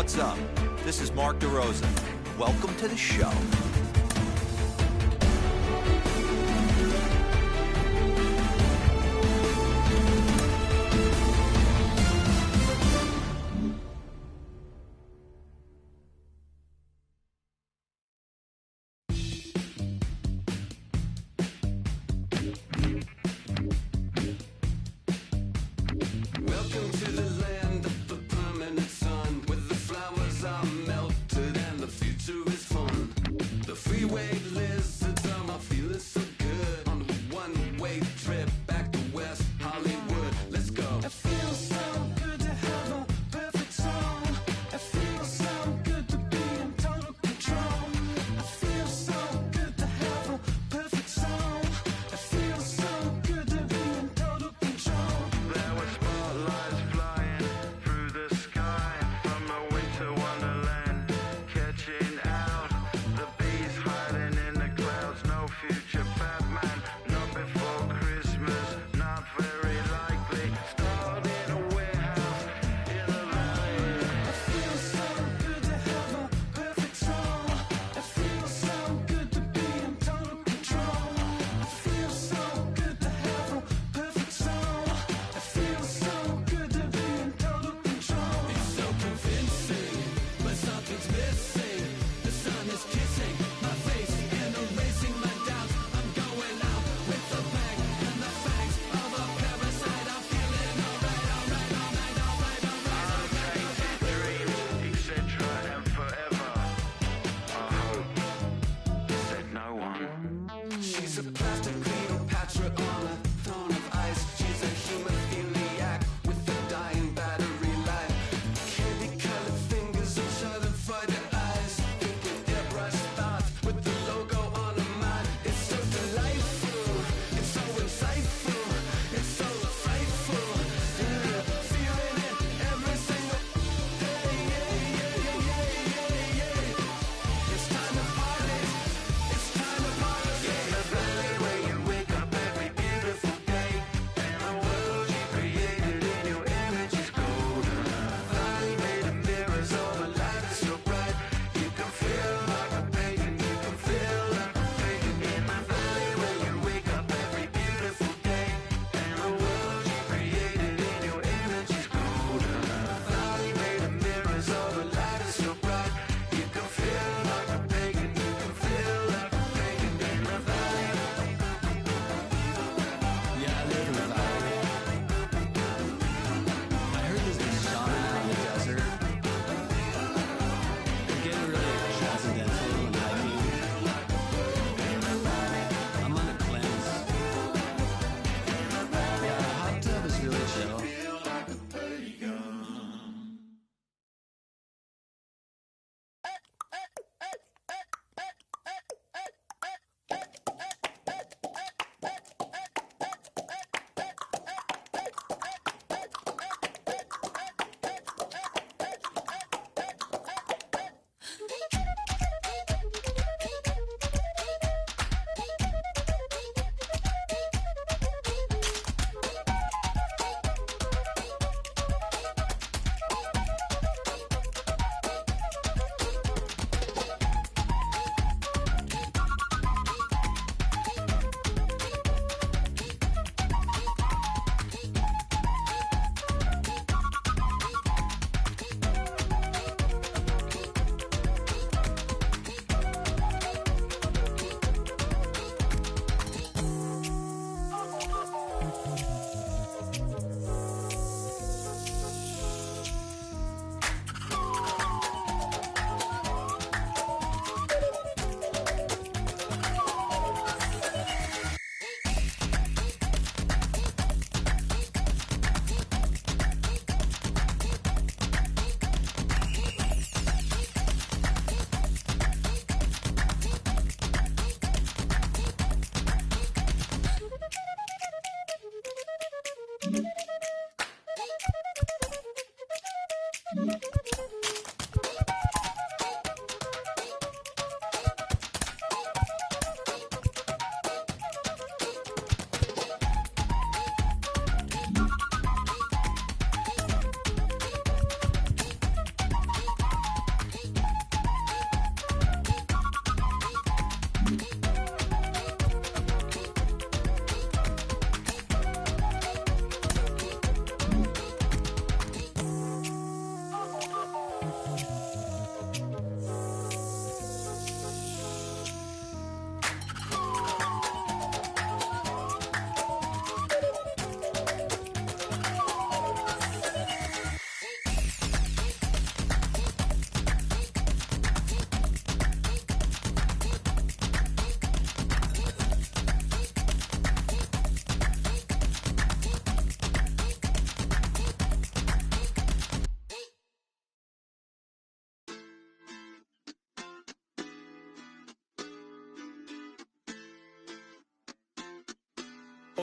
What's up? This is Mark DeRosa. Welcome to the show.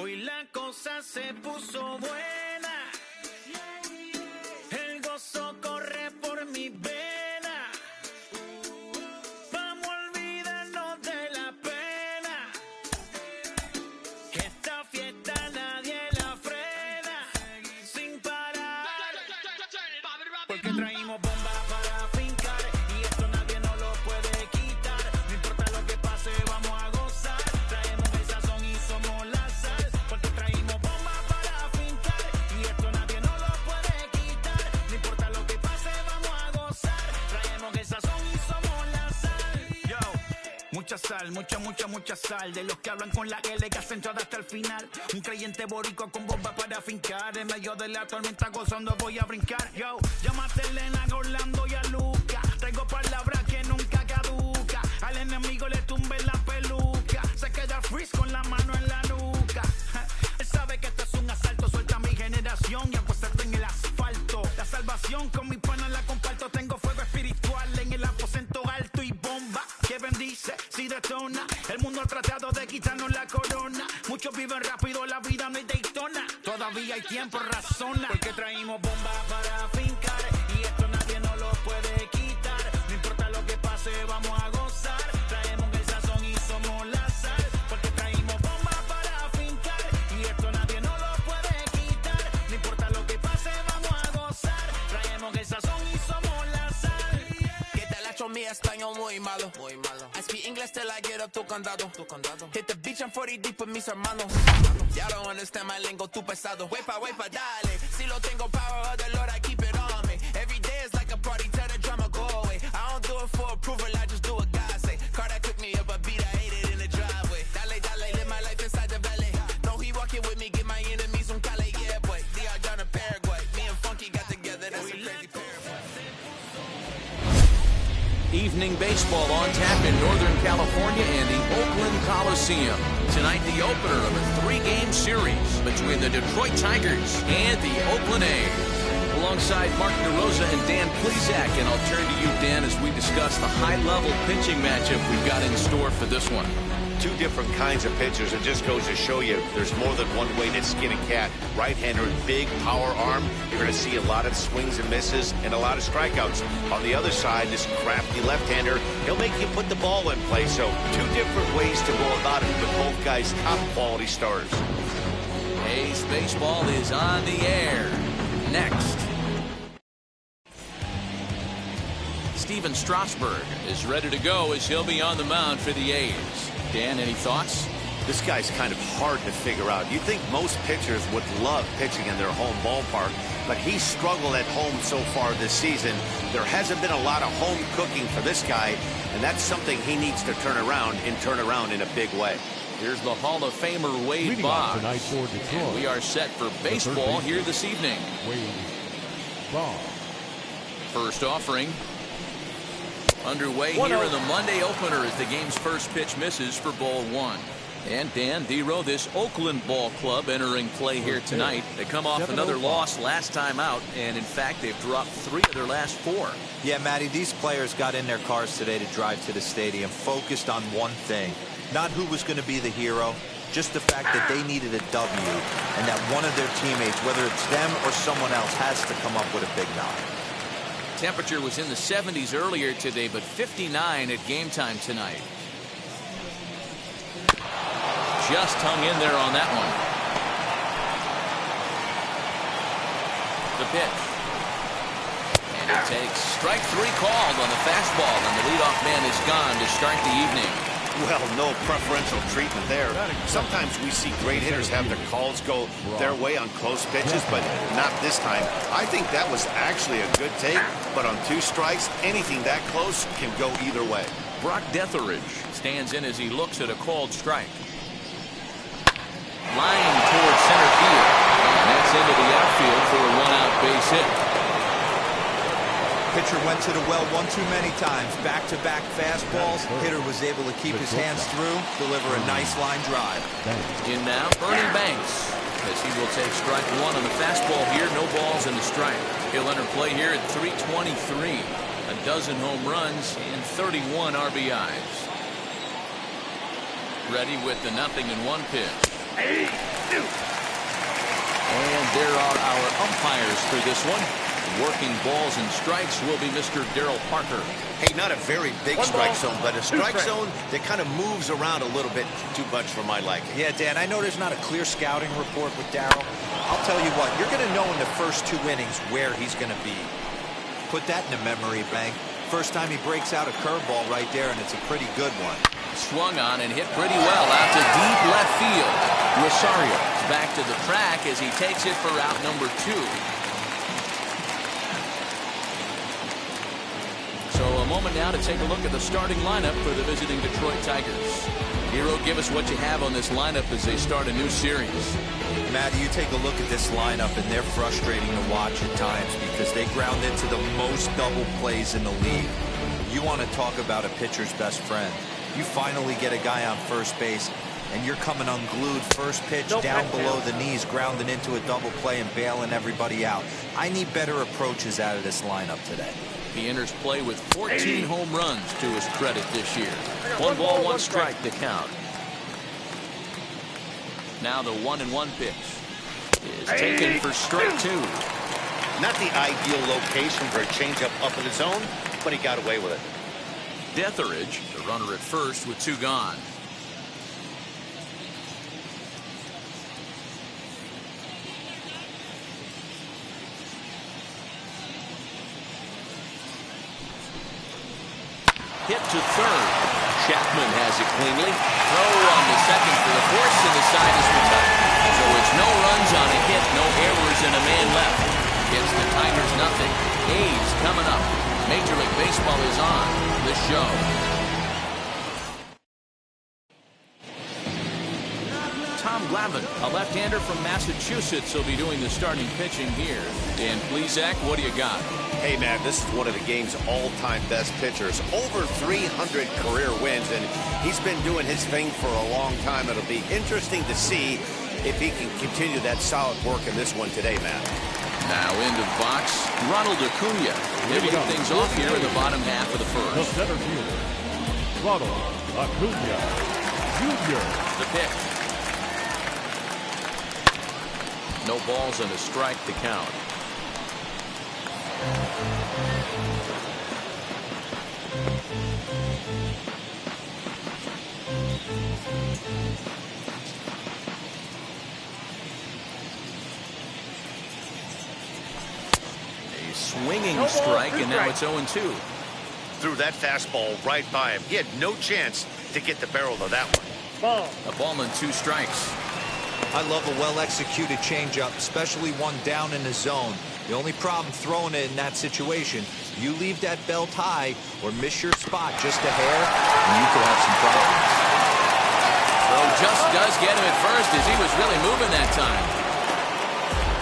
Hoy la cosa se puso buena. El gozo corre por mi vena. Vamos a olvidarnos de la pena. Esta fiesta nadie la frena. Sin parar. Porque traímos bombas para fincar. Y esto nadie nos lo puede quitar. No importa lo que pase, vamos a gozar. Traemos el sazón y somos la sal. Porque traímos bombas para fincar. Y esto nadie nos lo puede quitar. No importa lo que pase, vamos a gozar. Traemos el sazón y somos la sal. Yo, mucha sal, mucha sal. De los que hablan con la L que hacen todo hasta el final. Un creyente boricua con bomba para fincar. En medio de la tormenta gozando voy a brincar. Yo, llámate a Elena, a Orlando y a Luca. Traigo palabras que nunca caduca. Al enemigo le tumbe la peluca. Se queda freeze con la mano en la nuca. Él sabe que esto es un asalto. Suelta mi generación y apuéstate en el asfalto. La salvación con mi pana la comparto. Tengo fuego espiritual en el aposento alto y bomba que bendice si detona. El mundo ha tratado de quitarnos la corona. Muchos viven rápido, la vida no es Daytona. Todavía hay tiempo, razona. Porque traímos bombas para fincar. Y esto nadie nos lo puede quitar. No importa lo que pase, vamos a gozar. Traemos el sazón y somos la sal. Porque traímos bombas para fincar. Y esto nadie nos lo puede quitar. No importa lo que pase, vamos a gozar. Traemos el sazón y somos la sal. Que te la echo mi español muy malo. I speak English till I get up tu condado. Hit the beach, I'm 40 deep with mis hermanos. Y'all don't understand my lingo, tu pesado. Wepa, dale. Si lo tengo power of the Lord, I keep it on me. Every day is like a party, tell the drama go away. I don't do it for approval, I just do what God say. Car that cooked me up a beat, I ate it in the driveway. Dale, live my life inside the valley. No, he walking with me, get my enemies on Cali, yeah, boy. DR down to Paraguay. Me and Funky got together, that's a crazy pair. Evening baseball on tap in Northern California and the Oakland Coliseum. Tonight, the opener of a 3-game series between the Detroit Tigers and the Oakland A's. Alongside Mark DeRosa and Dan Plesac, and I'll turn to you, Dan, as we discuss the high-level pitching matchup we've got in store for this one. Two different kinds of pitchers. It just goes to show you there's more than one way to skin a cat. Right-hander, big power arm. You're going to see a lot of swings and misses and a lot of strikeouts. On the other side, this crafty left-hander, he'll make you put the ball in play. So two different ways to go about it, but both guys top-quality stars. A's baseball is on the air. Next. Steven Strasburg is ready to go as he'll be on the mound for the A's. Dan, any thoughts? This guy's kind of hard to figure out. You'd think most pitchers would love pitching in their home ballpark, but he's struggled at home so far this season. There hasn't been a lot of home cooking for this guy, and that's something he needs to turn around in a big way. Here's the Hall of Famer Wade Boggs. And we are set for baseball here this evening. Wade Boggs. First offering. Underway here in the Monday opener as the game's first pitch misses for ball one. And Dan Dero, this Oakland ball club entering play here tonight. They come off another loss last time out, and in fact, they've dropped 3 of their last 4. Yeah, Matty, these players got in their cars today to drive to the stadium, focused on one thing. Not who was going to be the hero, just the fact that they needed a W, and that one of their teammates, whether it's them or someone else, has to come up with a big knock. Temperature was in the 70s earlier today, but 59 at game time tonight. Just hung in there on that one. The pitch. And it takes strike 3 called on the fastball, and the leadoff man is gone to start the evening. Well, no preferential treatment there. Sometimes we see great hitters have their calls go their way on close pitches, but not this time. I think that was actually a good take, but on 2 strikes, anything that close can go either way. Brock Detheridge stands in as he looks at a called strike. Line towards center field, and that's into the outfield for a 1-out base hit. Pitcher went to the well one too many times. Back-to-back fastballs. Hitter was able to keep his hands through, deliver a nice line drive. In now, Bernie Banks, as he will take strike 1 on the fastball here. No balls in the strike. He'll enter play here at 323. A dozen home runs and 31 RBIs. Ready with the 0-1 pitch. And there are our umpires for this one. Working balls and strikes will be Mr. Darryl Parker. Hey, not a very big strike zone, but a strike zone that kind of moves around a little bit too much for my liking. Yeah, Dan, I know there's not a clear scouting report with Darryl. I'll tell you what, you're going to know in the first 2 innings where he's going to be. Put that in the memory bank. First time he breaks out a curveball right there, and it's a pretty good one. Swung on and hit pretty well out to deep left field. Rosario is back to the track as he takes it for route number 2. So a moment now to take a look at the starting lineup for the visiting Detroit Tigers. Hero, give us what you have on this lineup as they start a new series. Matty, you take a look at this lineup, and they're frustrating to watch at times because they ground into the most double plays in the league. You want to talk about a pitcher's best friend. You finally get a guy on first base, and you're coming unglued first pitch down below the knees, grounding into a double play and bailing everybody out. I need better approaches out of this lineup today. He enters play with 14 home runs to his credit this year. 1 ball, 1 strike to count. Now the 1-1 pitch is taken for strike 2. Not the ideal location for a changeup up in the zone, but he got away with it. Deatheridge, the runner at first with 2 gone. Hit to third. Chapman has it cleanly. Throw on the second for the force, and the side is retired. So it's no runs on a hit, no errors, and a man left. Gets the Tigers nothing. A's coming up. Major League Baseball is on the show. Tom Glavine, a left-hander from Massachusetts, will be doing the starting pitching here. Dan Plesac, what do you got? Hey, man, this is one of the game's all-time best pitchers. Over 300 career wins, and he's been doing his thing for a long time. It'll be interesting to see if he can continue that solid work in this one today, man. Now into the box, Ronald Acuna. They lead things off here in the bottom half of the first. The center fielder, Ronald Acuna Jr. The pitch. No balls and a strike to count. A swinging strike, and now it's 0-2. Threw that fastball right by him. He had no chance to get the barrel of that one. A ball and 2 strikes. I love a well-executed changeup, especially one down in the zone. The only problem throwing it in that situation, you leave that belt high or miss your spot just a hair, and you could have some problems. Throw just does get him at first as he was really moving that time.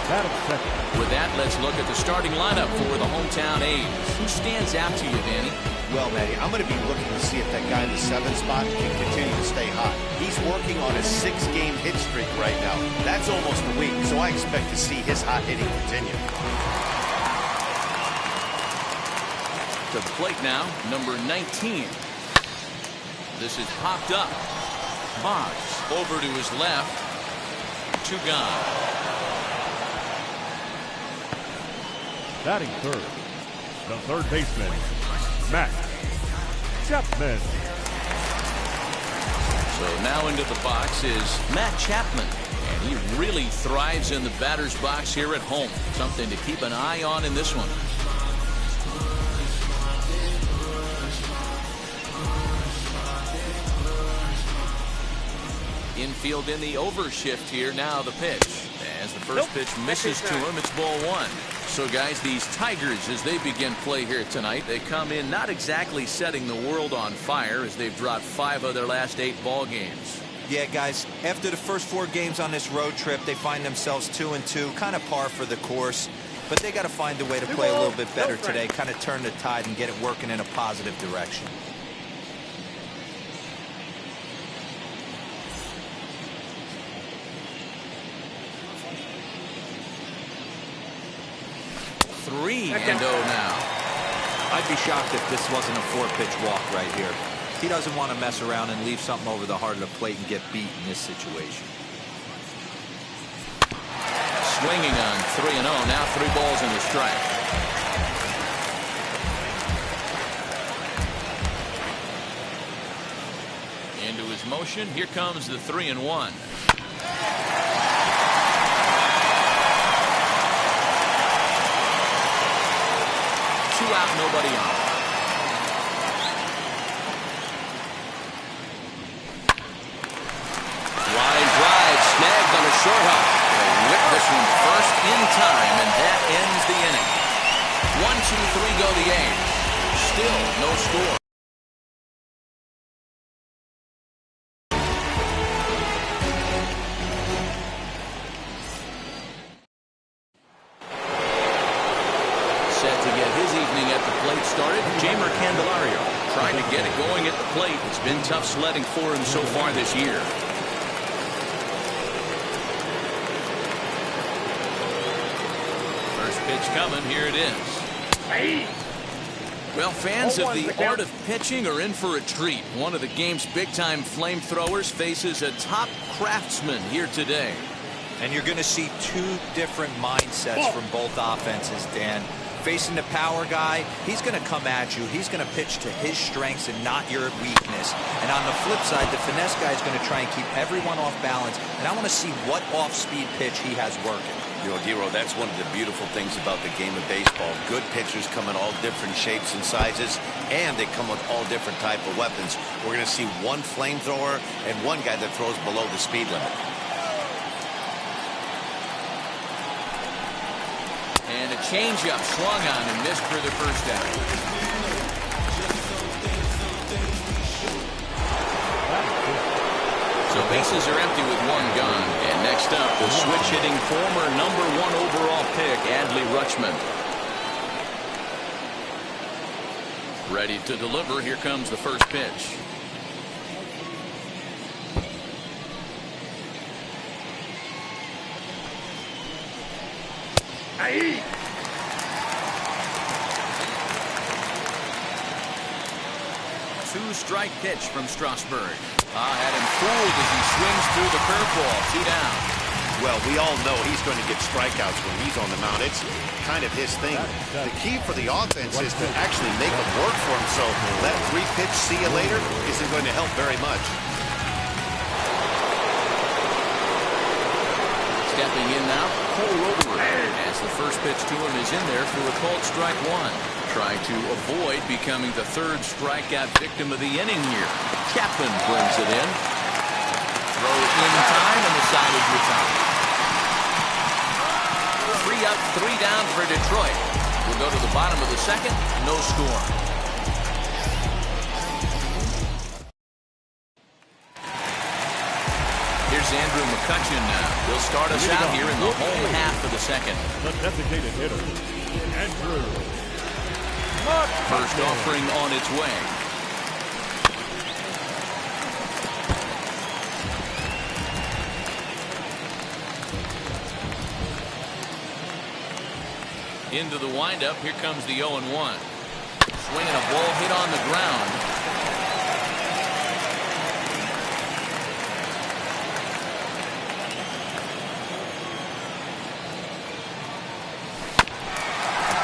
With that, let's look at the starting lineup for the hometown A's. Who stands out to you, Danny? Well, Matty, I'm going to be looking to see if that guy in the 7th spot can continue to stay hot. He's working on a 6-game hit streak right now. That's almost a week, so I expect to see his hot hitting continue. To the plate now, number 19. This is popped up. Boggs over to his left. 2 gone. Batting third, the third baseman, Matt Chapman. So now into the box is Matt Chapman. And he really thrives in the batter's box here at home. Something to keep an eye on in this one. Infield in the overshift here. Now the pitch. As the first pitch misses to him, it's ball 1. So, guys, these Tigers, as they begin play here tonight, they come in not exactly setting the world on fire as they've dropped 5 of their last 8 ball games. Yeah, guys, after the first 4 games on this road trip, they find themselves 2-2, kind of par for the course. But they got to find a way to play a little bit better today, kind of turn the tide and get it working in a positive direction. Three and 0 now. I'd be shocked if this wasn't a 4-pitch walk right here. He doesn't want to mess around and leave something over the heart of the plate and get beat in this situation. swinging on 3-0. Now 3 balls and a strike. Into his motion. Here comes the 3-1. 2 out, nobody on. Line drive, snagged on a short hop. They whip this one first in time, and that ends the inning. 1-2-3 go the A's. Still no score. Set to get his evening at the plate started, Jamer Candelario. Trying to get it going at the plate. It's been tough sledding for him so far this year. First pitch coming. Here it is. Well, fans of the art of pitching are in for a treat. One of the game's big-time flamethrowers faces a top craftsman here today. And you're going to see 2 different mindsets from both offenses, Dan. Facing the power guy, he's going to come at you. He's going to pitch to his strengths and not your weakness. And on the flip side, the finesse guy is going to try and keep everyone off balance. And I want to see what off-speed pitch he has working. You know, Dero, that's one of the beautiful things about the game of baseball. Good pitchers come in all different shapes and sizes, and they come with all different type of weapons. We're going to see one flamethrower and one guy that throws below the speed limit. And a changeup swung on and missed for the first out. So bases are empty with 1 gone. And next up, the switch-hitting former #1 overall pick, Adley Rutschman. Ready to deliver. Here comes the first pitch. Two-strike pitch from Strasburg. Had him fooled as he swings through the curveball. 2 down. Well, we all know he's going to get strikeouts when he's on the mound. It's kind of his thing. The key for the offense is to actually make it work for him. So that 3-pitch see you later isn't going to help very much. Stepping in now, Cole Roberts, as the first pitch to him is in there for a called strike 1. Trying to avoid becoming the 3rd strikeout victim of the inning here. Chapman brings it in. Throw in time, and the side is retired. 3 up, 3 down for Detroit. We'll go to the bottom of the 2nd. No score. Here's Andrew McCutchen now. He'll start us out here in the home half of the 2nd. The designated hitter, Andrew. First offering on its way. Into the windup. Here comes the 0-1. Swinging a ball hit on the ground.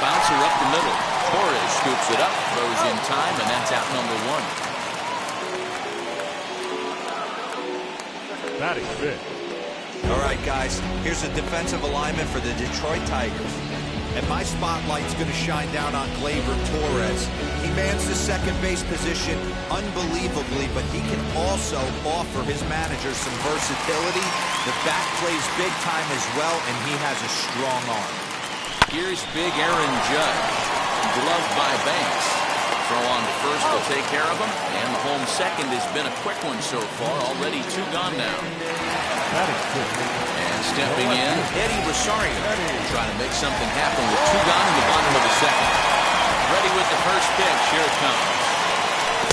Bouncer up the middle. Torres scoops it up, throws in time, and that's out #1. Batting fifth. All right, guys, here's a defensive alignment for the Detroit Tigers. And my spotlight's going to shine down on Gleyber Torres. He mans the second base position unbelievably, but he can also offer his manager some versatility. The bat plays big time as well, and he has a strong arm. Here's big Aaron Judge. Gloved by Banks. Throw on to first will take care of him. And the home second has been a quick one so far. Already 2 gone now. And stepping in, Eddie Rosario. Trying to make something happen with 2 gone in the bottom of the 2nd. Ready with the first pitch. Here it comes.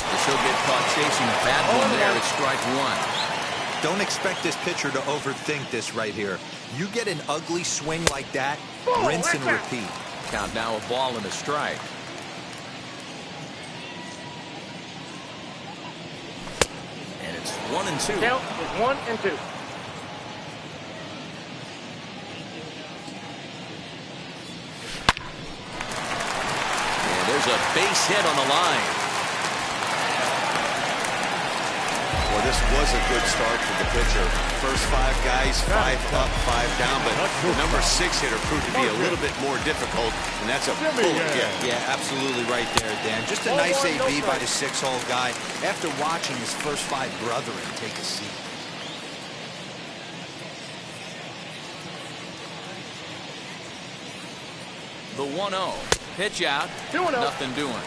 This will get caught chasing a bad one there. It's strike 1. Don't expect this pitcher to overthink this right here. You get an ugly swing like that, rinse and repeat. Count now a ball and a strike. And it's 1-2. Count is 1-2. There's a base hit on the line. Well, this was a good start for the pitcher. First 5 guys, 5 up, 5 down, but the number 6 hitter proved to be a little bit more difficult, and that's a bullet hit. Yeah, absolutely right there, Dan. Just a nice AB by the 6-hole guy after watching his first 5 brethren take a seat. The 1-0. Pitch out. Nothing doing.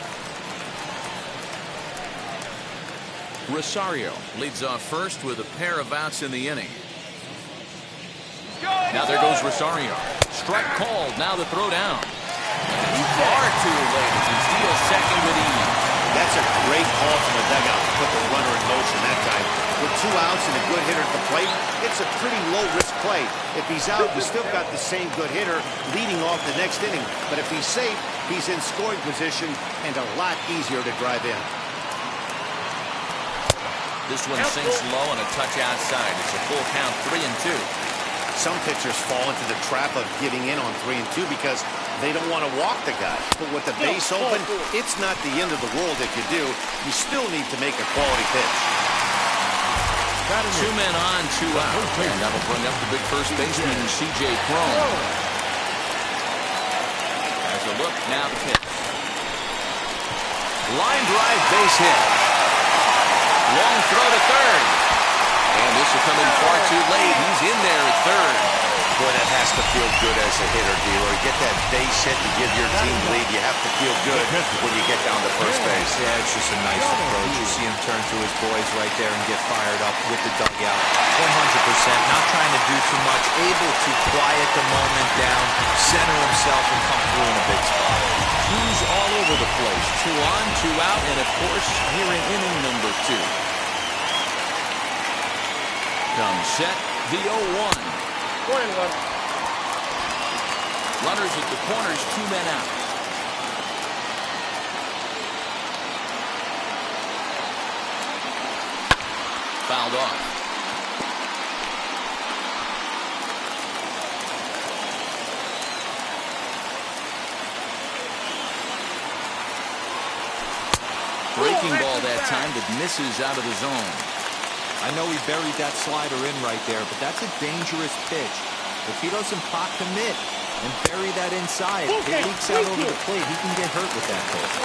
Rosario leads off first with a pair of outs in the inning. Now there goes Rosario. Strike called. Now the throw down. Far too late as he steals second with ease. That's a great call from the dugout to put the runner in motion that time. With 2 outs and a good hitter at the plate, it's a pretty low-risk play. If he's out, we still got the same good hitter leading off the next inning. But if he's safe, he's in scoring position and a lot easier to drive in. This one sinks low and a touch outside. It's a full count, 3-2. Some pitchers fall into the trap of giving in on 3-2 because they don't want to walk the guy. But with the base open, it's not the end of the world if you do. You still need to make a quality pitch. 2 men on, 2 out. And that'll bring up the big first baseman, C.J. Cron. As a look, now the pitch. Line drive, base hit. Long throw to third. And this will come in far too late. He's in there at third. Boy, that has to feel good as a hitter, D-Roy. Get that base hit to give your team lead. You have to feel good when you get down to first base. Yeah, it's just a nice approach. You see him turn to his boys right there and get fired up with the dugout. 100%. Not trying to do too much. Able to quiet the moment down, center himself, and come through in a big spot. He's all over the place. 2 on, 2 out, and of course, here in inning number 2. Comes set, the 0-1. Runners at the corners, 2 men out. Fouled off. Breaking ball that time that misses out of the zone. I know he buried that slider in right there, but that's a dangerous pitch. If he doesn't pop commit and bury that inside, it leaks out over the plate. He can get hurt with that pitch.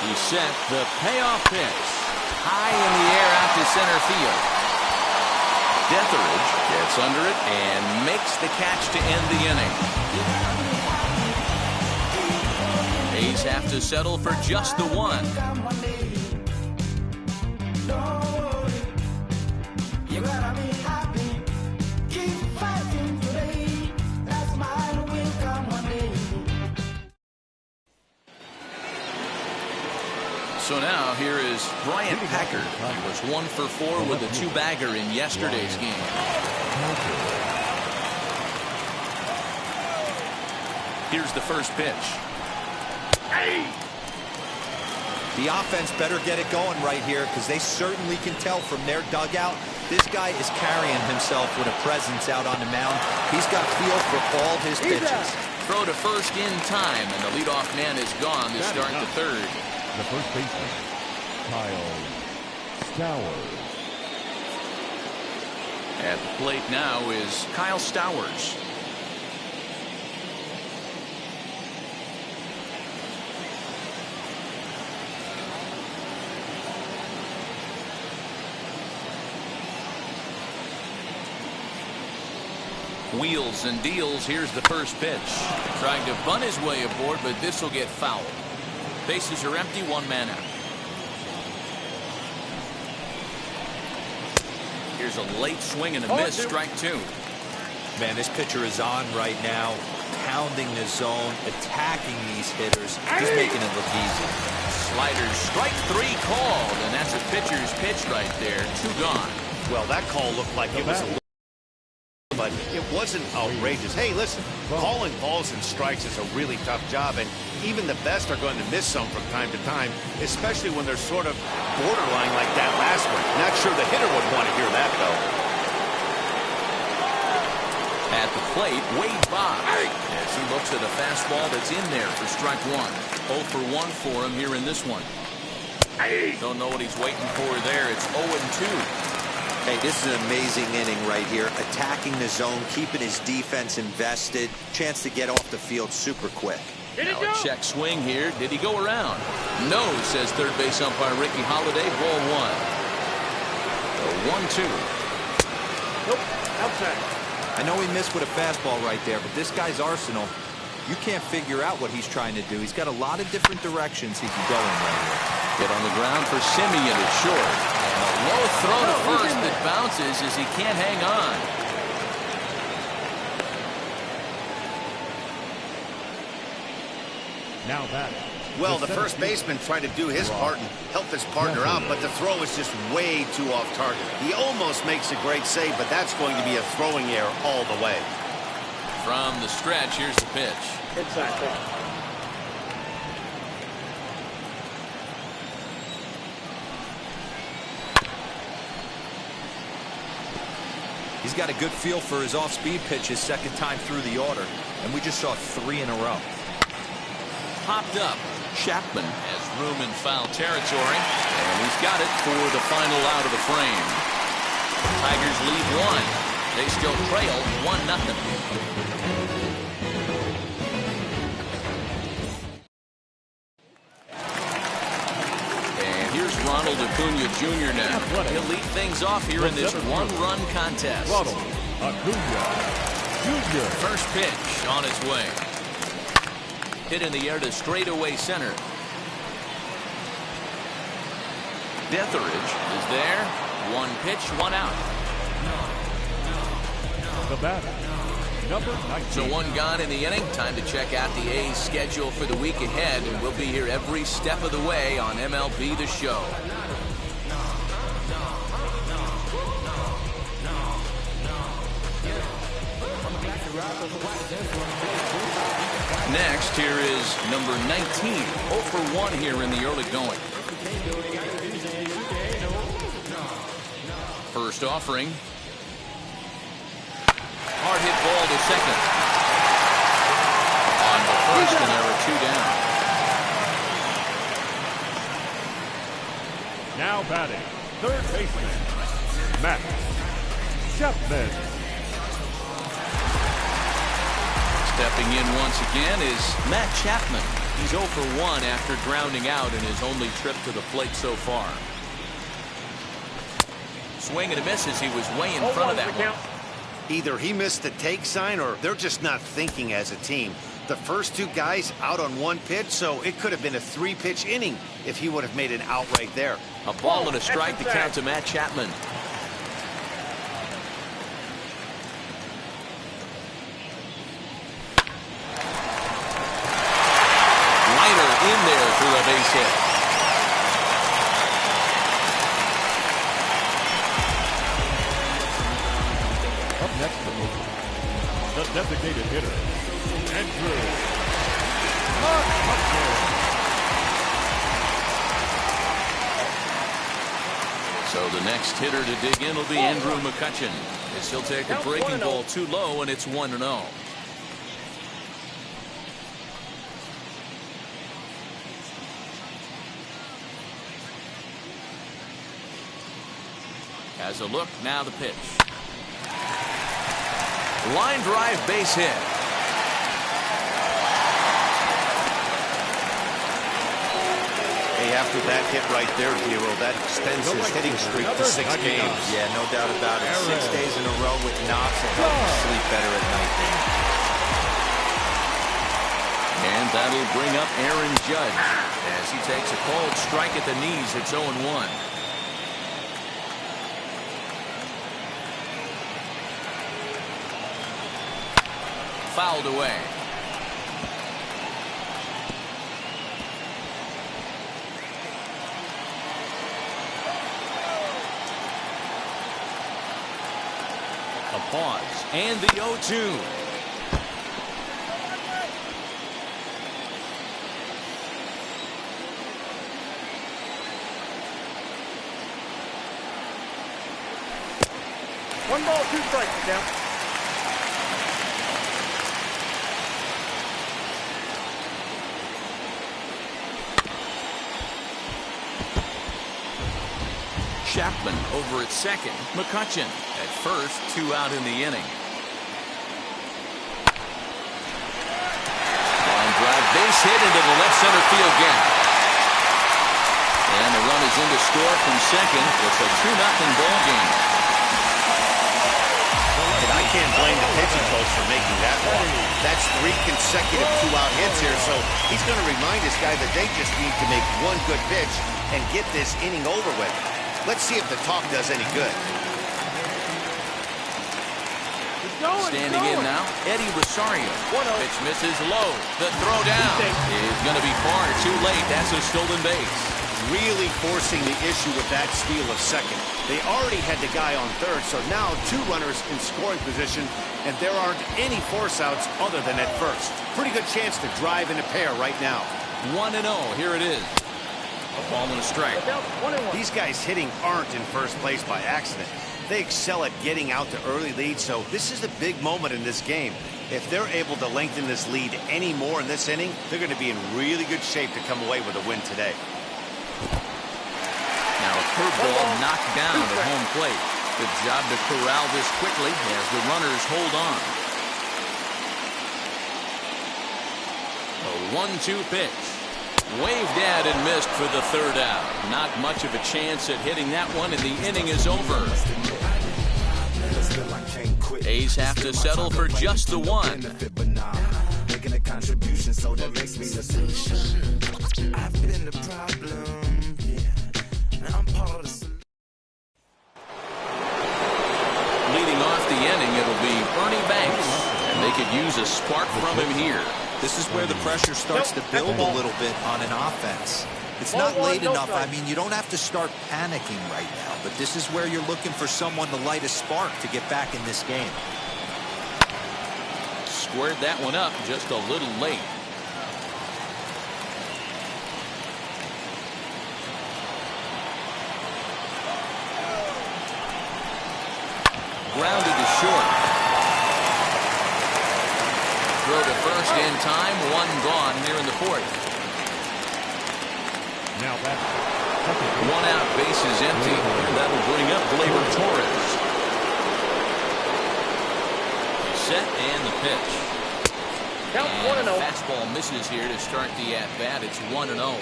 He's set the payoff pitch. High in the air out to center field. Detheridge gets under it and makes the catch to end the inning. A's have to settle for just the 1. So now here is Bryant Packard. He was 1 for 4 with a 2-bagger in yesterday's game. Here's the first pitch. The offense better get it going right here because they certainly can tell from their dugout this guy is carrying himself with a presence out on the mound. He's got feel for all his pitches. Throw to first in time, and the leadoff man is gone to start the third. The first baseman, Kyle Stowers. At the plate now is Kyle Stowers. Wheels and deals. Here's the first pitch. Trying to bunt his way aboard, but this will get fouled. Bases are empty, 1 man out. Here's a late swing and a miss, strike 2. Man, this pitcher is on right now, pounding the zone, attacking these hitters, just making it look easy. Sliders, strike 3 called, and that's a pitcher's pitch right there. 2 gone. Well, that call looked like it was a little, but it wasn't outrageous. Hey, listen, calling balls and strikes is a really tough job, and even the best are going to miss some from time to time, especially when they're sort of borderline like that last one. Not sure the hitter would want to hear that, though. At the plate, Wade Boggs, as he looks at a fastball that's in there for strike one. 0 for 1 for him here in this one. Don't know what he's waiting for there. It's 0-2. Hey, this is an amazing inning right here. Attacking the zone, keeping his defense invested. Chance to get off the field super quick. Now a check swing here. Did he go around? No, says third base umpire Ricky Holiday. Ball one. The 1-2. Nope, outside. I know he missed with a fastball right there, but this guy's arsenal, you can't figure out what he's trying to do. He's got a lot of different directions he can go in right here. Get on the ground for Simeon at short. And a low throw to first that bounces as he can't hang on. Now that. Well, the first baseman tried to do his part and help his partner out, but the throw is just way too off target. He almost makes a great save, but that's going to be a throwing error all the way. From the stretch, here's the pitch. Inside ball. He's got a good feel for his off-speed pitches second time through the order, and we just saw 3 in a row. Popped up. Chapman has room in foul territory, and he's got it for the final out of the frame. Tigers lead 1. They still trail 1-0. And here's Ronald Acuna Jr. now. He'll lead things off here in this one-run contest. Ronald Acuna Jr. First pitch on its way. Hit in the air to straightaway center. Deatheridge is there. 1 pitch, 1 out. The batter, number 19. So 1 gone in the inning. Time to check out the A's schedule for the week ahead, and we'll be here every step of the way on MLB The Show. Next, here is number 19. 0 for 1 here in the early going. First offering. Hard hit ball to second. On the first, and there are 2 down. Now batting, third baseman, Matt Chapman. Stepping in once again is Matt Chapman. He's 0 for 1 after grounding out in his only trip to the plate so far. Swing and a miss as he was way in front of that one. Either he missed the take sign or they're just not thinking as a team. The first 2 guys out on 1 pitch, so it could have been a 3-pitch inning if he would have made an out right there. A ball and a strike to count to Matt Chapman. In there for a base hit. Up next, the designated hitter, Andrew McCutchen. So the next hitter to dig in will be Andrew McCutchen. As he'll take a breaking ball too low, and it's 1-0. As a look, now the pitch. Line drive base hit. Hey, after that hit right there, Hero, that extends his hitting streak to 6 games. Yeah, no doubt about it. 6 days in a row with knocks will help you sleep better at night. And that'll bring up Aaron Judge as he takes a cold strike at the knees. It's 0-1. Fouled away. A pause and the 0-2. One ball, 2 strikes, count. Chapman over at second. McCutcheon at first, 2 out in the inning. Line drive, base hit into the left center field gap. And the run is in to score from second. It's a 2-0 ball game. And I can't blame the pitching coach for making that walk. That's 3 consecutive 2-out hits here, so he's going to remind this guy that they just need to make one good pitch and get this inning over with. Let's see if the talk does any good. Standing in now, Eddie Rosario. Pitch misses low. The throw down is going to be far too late. That's a stolen base. Really forcing the issue with that steal of second. They already had the guy on third, so now 2 runners in scoring position, and there aren't any force outs other than at first. Pretty good chance to drive in a pair right now. 1-0. Here it is. A ball and a strike. These guys hitting aren't in first place by accident. They excel at getting out to early leads, so this is a big moment in this game. If they're able to lengthen this lead any more in this inning, they're going to be in really good shape to come away with a win today. Now a curveball knocked down at home plate. Good job to corral this quickly as the runners hold on. A 1-2 pitch. Waved at and missed for the 3rd out. Not much of a chance at hitting that one, and the inning is over. A's have to settle for just the 1. Making a contribution, so that makes me a solution. I've been the problem, yeah. I'm part of the solution. Leading off the inning, it'll be Ernie Banks, and they could use a spark from him here. This is where the pressure starts to build a little bit on an offense. It's not late enough. I mean, you don't have to start panicking right now, but this is where you're looking for someone to light a spark to get back in this game. Squared that one up just a little late. Grounded to short. Throw to first in time. 1 gone here in the 4th. Now that's 1 out, bases empty. And that'll bring up Gleyber Torres. Set and the pitch. Count 1-0. Fastball misses here to start the at-bat. It's 1-0.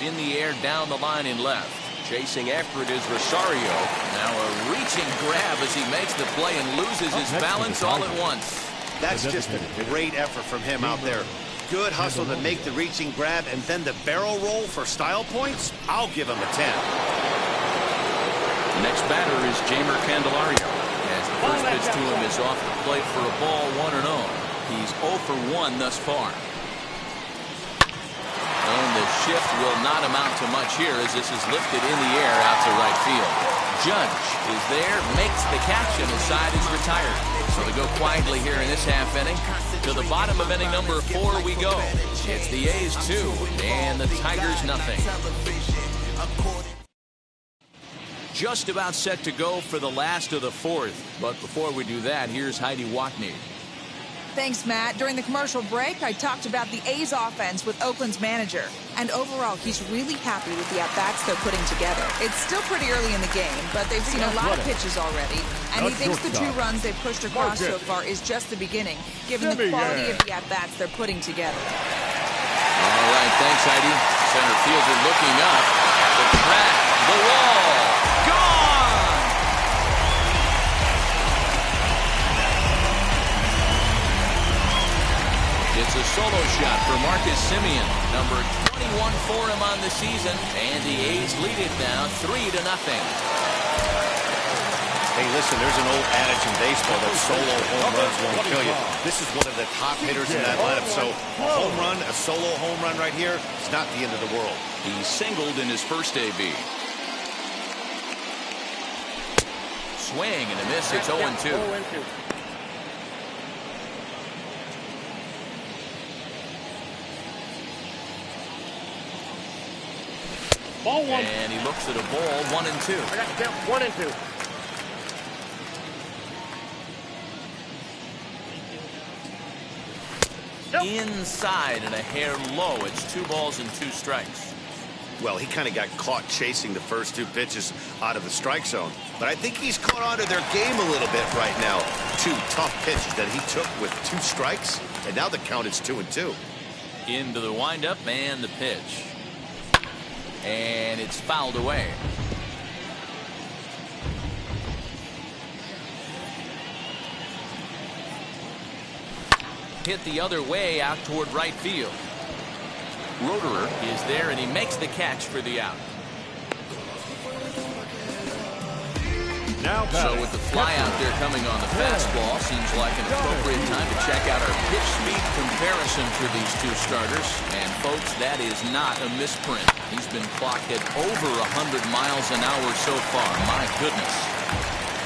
In the air, down the line in left. Chasing after it is Rosario. Now a reaching grab as he makes the play and loses his balance all at once. That's just a great effort from him out there. Good hustle to make the reaching grab, and then the barrel roll for style points. I'll give him a 10. Next batter is Jeimer Candelario. As the first pitch to him is off the plate for a ball, 1-0. He's 0 for 1 thus far. And the shift will not amount to much here as this is lifted in the air out to right field. Judge is there, makes the catch, and his side is retired. So to go quietly here in this half inning. To the bottom of inning number 4 we go. It's the A's 2 and the Tigers nothing. Just about set to go for the last of the 4th. But before we do that, here's Heidi Watney. Thanks, Matt. During the commercial break, I talked about the A's offense with Oakland's manager. And overall, he's really happy with the at-bats they're putting together. It's still pretty early in the game, but they've seen a lot of pitches already. And he thinks the 2 runs they've pushed across so far is just the beginning, given the quality of the at-bats they're putting together. All right, thanks, Heidi. Center fielder looking up. The track, the wall, gone! It's a solo shot for Marcus Semien, number 21 for him on the season, and the A's lead it now 3-0. Hey, listen, there's an old adage in baseball that solo home runs won't kill you. This is one of the top hitters in that lineup, so a home run, a solo home run right here, it's not the end of the world. He singled in his first AB. Swing and a miss. It's 0-2. Ball 1. And he looks at a ball, 1-2. I got to count 1 and 2. Inside and a hair low. It's 2 balls and 2 strikes. Well, he kind of got caught chasing the first two pitches out of the strike zone. But I think he's caught on to their game a little bit right now. Two tough pitches that he took with 2 strikes, and now the count is 2-2. Into the windup and the pitch. And it's fouled away. Hit the other way out toward right field. Roederer is there, and he makes the catch for the out. Now So with the fly out there coming on the fastball, seems like an appropriate time to check out our pitch speed comparison for these two starters. And folks, that is not a misprint. He's been clocked at over 100 miles an hour so far. My goodness.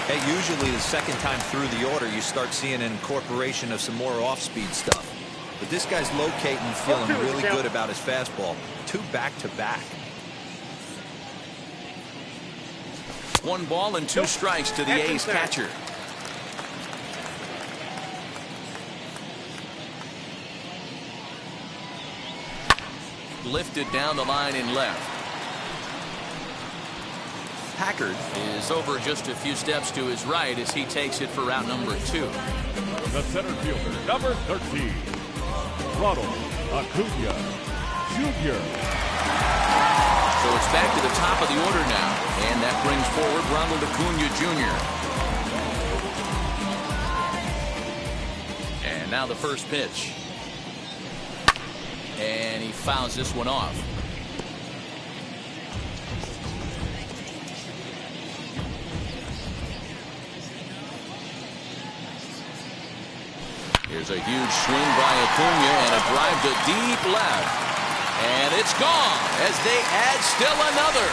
Hey, usually the second time through the order, you start seeing an incorporation of some more off-speed stuff. But this guy's locating, feeling really good about his fastball. 2 back-to-back. 1 ball and 2 strikes to the A's catcher. Lifted down the line in left. Packard is over just a few steps to his right as he takes it for route number 2. The center fielder, number 13, Ronald Acuna Jr. So it's back to the top of the order now, and that brings forward Ronald Acuna Jr. And now the first pitch. And he fouls this one off. Here's a huge swing by Acuna and a drive to deep left. And it's gone as they add still another.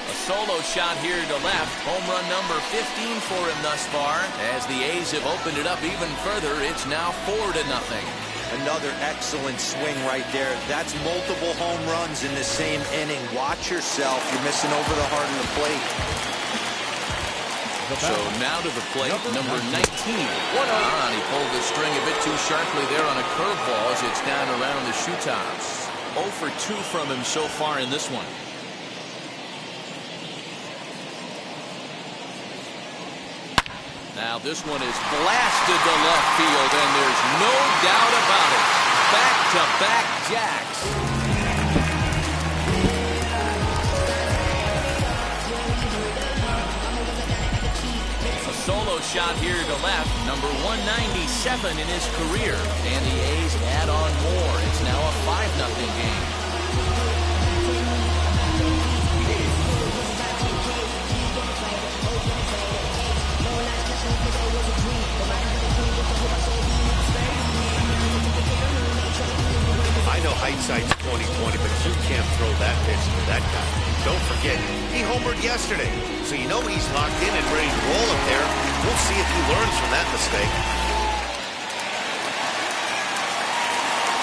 A solo shot here to left. Home run number 15 for him thus far. As the A's have opened it up even further, it's now 4-0. Another excellent swing right there. That's multiple home runs in the same inning. Watch yourself. You're missing over the heart of the plate. So now to the plate, number 19. He pulled the string a bit too sharply there on a curveball as it's down around the shoe tops. 0 for 2 from him so far in this one. Now this one is blasted to left field, and there's no doubt about it. Back-to-back jacks. A solo shot here to left, number 197 in his career. And the A's add on more. It's now a 5-0 game. I know hindsight's 20/20, but you can't throw that pitch to that guy. Don't forget, he homered yesterday, so you know he's locked in and ready to roll up there. We'll see if he learns from that mistake.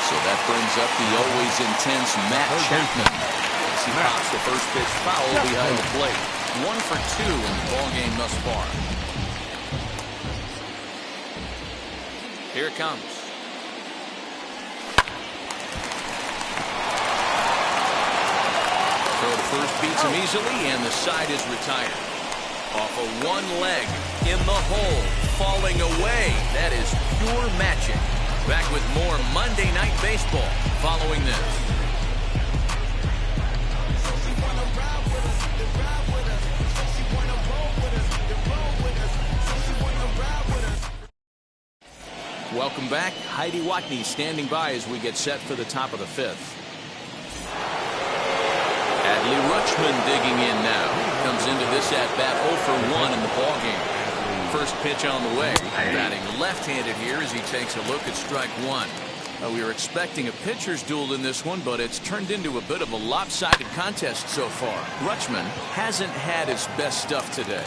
So that brings up the always intense Matt Chapman as he pops the first pitch foul behind the plate. 1 for 2 in the ballgame thus far. Here it comes. Throw to first beats him easily, and the side is retired. Off of one leg, in the hole, falling away. That is pure magic. Back with more Monday Night Baseball following this. Welcome back. Heidi Watney standing by as we get set for the top of the 5th. Adley Rutschman digging in now. Comes into this at-bat 0 for 1 in the ballgame. First pitch on the way. Batting left-handed here as he takes a look at strike 1. We were expecting a pitcher's duel in this one, but it's turned into a bit of a lopsided contest so far. Rutschman hasn't had his best stuff today.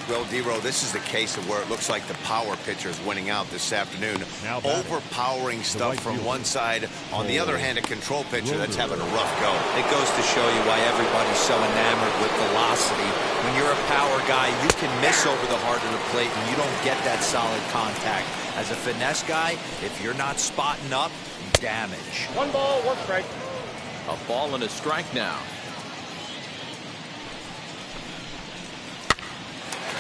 Well, D-Row, this is the case of where it looks like the power pitcher is winning out this afternoon. Now batting, overpowering stuff right from fielder. one side. On the other hand, a control pitcher that's having a rough go. It goes to show you why everybody's so enamored with velocity. When you're a power guy, you can miss over the heart of the plate and you don't get that solid contact. As a finesse guy, if you're not spotting up, damage. 1 ball, 1 strike. A ball and a strike now.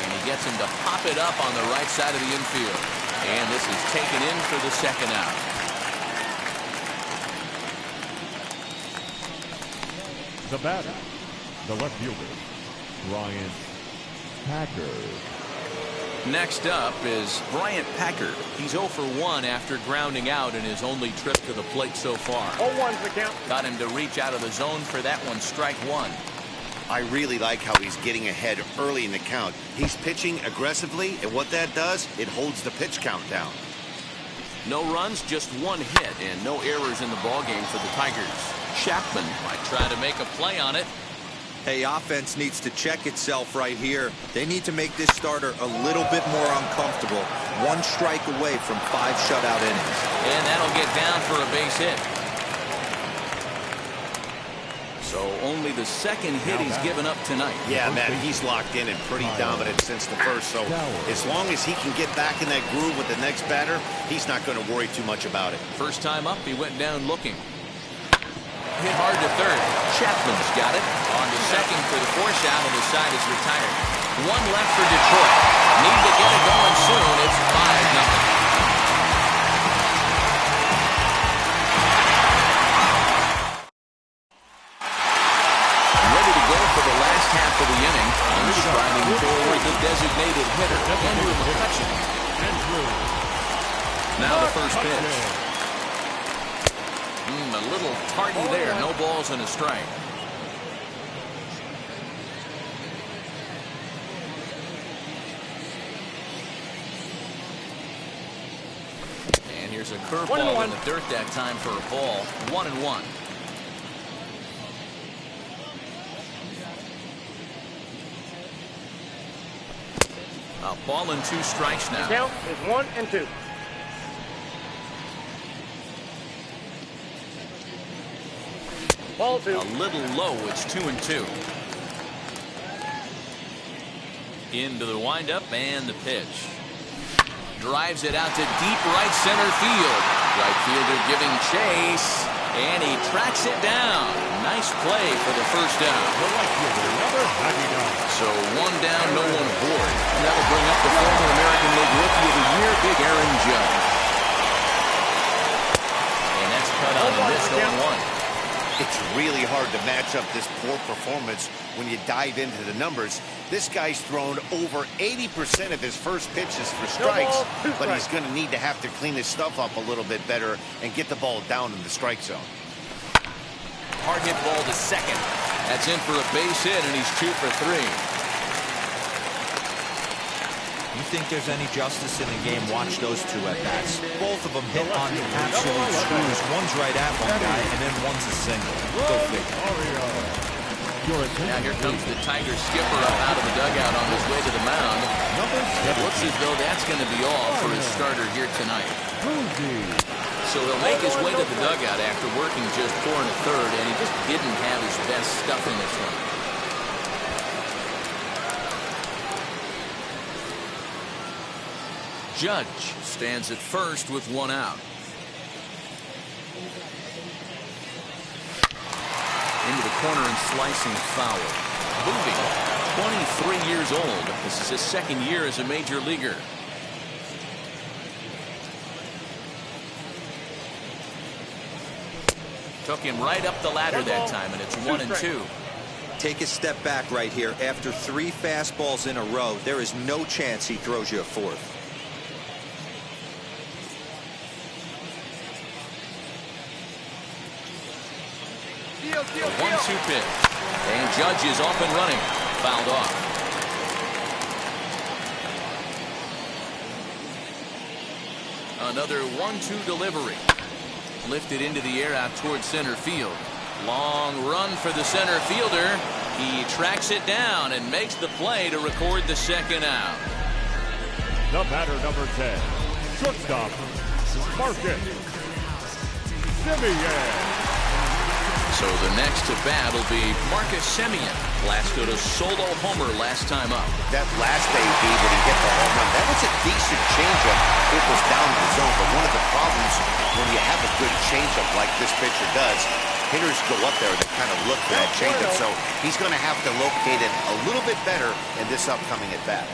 And he gets him to pop it up on the right side of the infield. And this is taken in for the second out. The batter, the left fielder, Bryant Packer. Next up is Bryant Packer. He's 0 for 1 after grounding out in his only trip to the plate so far. 0-1's the count. Got him to reach out of the zone for that one, strike one. I really like how he's getting ahead early in the count. He's pitching aggressively, and what that does, it holds the pitch count down. No runs, just 1 hit, and no errors in the ballgame for the Tigers. Chapman might try to make a play on it. Hey, offense needs to check itself right here. They need to make this starter a little bit more uncomfortable. 1 strike away from 5 shutout innings. And that'll get down for a base hit. So only the second hit he's given up tonight. Yeah, man, he's locked in and pretty dominant since the first. So as long as he can get back in that groove with the next batter, he's not going to worry too much about it. First time up, he went down looking. Hit hard to third. Chapman's got it. On to second for the force out, and the side is retired. 1 left for Detroit. Need to get it going soon. It's 5-0. Half of the inning, and striding forward the designated hitter, Andrew McCutcheon. Now the first pitch. A little tardy there, no balls and a strike. And here's a curveball in the dirt that time for a ball. 1-1. A ball and 2 strikes now. The count is 1-2. Ball 2. A little low. It's 2-2. Into the windup and the pitch. Drives it out to deep right center field. Right fielder giving chase, and he tracks it down. Nice play for the first down. The right fielder, number 99. So 1 down, no one aboard. And that'll bring up the former American League Rookie of the Year, Big Aaron Judge. And that's cut on a miss, 0-1. It's really hard to match up this poor performance when you dive into the numbers. This guy's thrown over 80% of his first pitches for strikes, but he's going to need to have to clean his stuff up a little bit better and get the ball down in the strike zone. Hard hit ball to second. That's in for a base hit, and he's 2 for 3. You think there's any justice in the game? Watch those 2 at-bats. Both of them hit on the absolute screws. One's right at one guy, and then one's a single. Go figure. Now here comes the Tigers skipper up out of the dugout on his way to the mound. It looks as though that's going to be all for his starter here tonight. So he'll make his way to the dugout after working just 4 1/3, and he just didn't have his best stuff in this one. Judge stands at first with 1 out. Into the corner and slicing foul. Moving, 23 years old. This is his 2nd year as a major leaguer. Took him right up the ladder that time, and it's 1-2. Take a step back right here. After 3 fastballs in a row, there is no chance he throws you a 4th. The 1-2 pitch. And Judge is off and running. Fouled off. Another 1-2 delivery. Lifted into the air out towards center field. Long run for the center fielder. He tracks it down and makes the play to record the second out. The batter, number 10, shortstop, Marcus Semien. So the next to bat will be Marcus Semien. Blasted a solo homer last time up. That last AB when he hit the home run, that was a decent changeup. It was down in the zone, but one of the problems when you have a good changeup like this pitcher does, hitters go up there and they kind of look for that changeup. So he's going to have to locate it a little bit better in this upcoming at bat.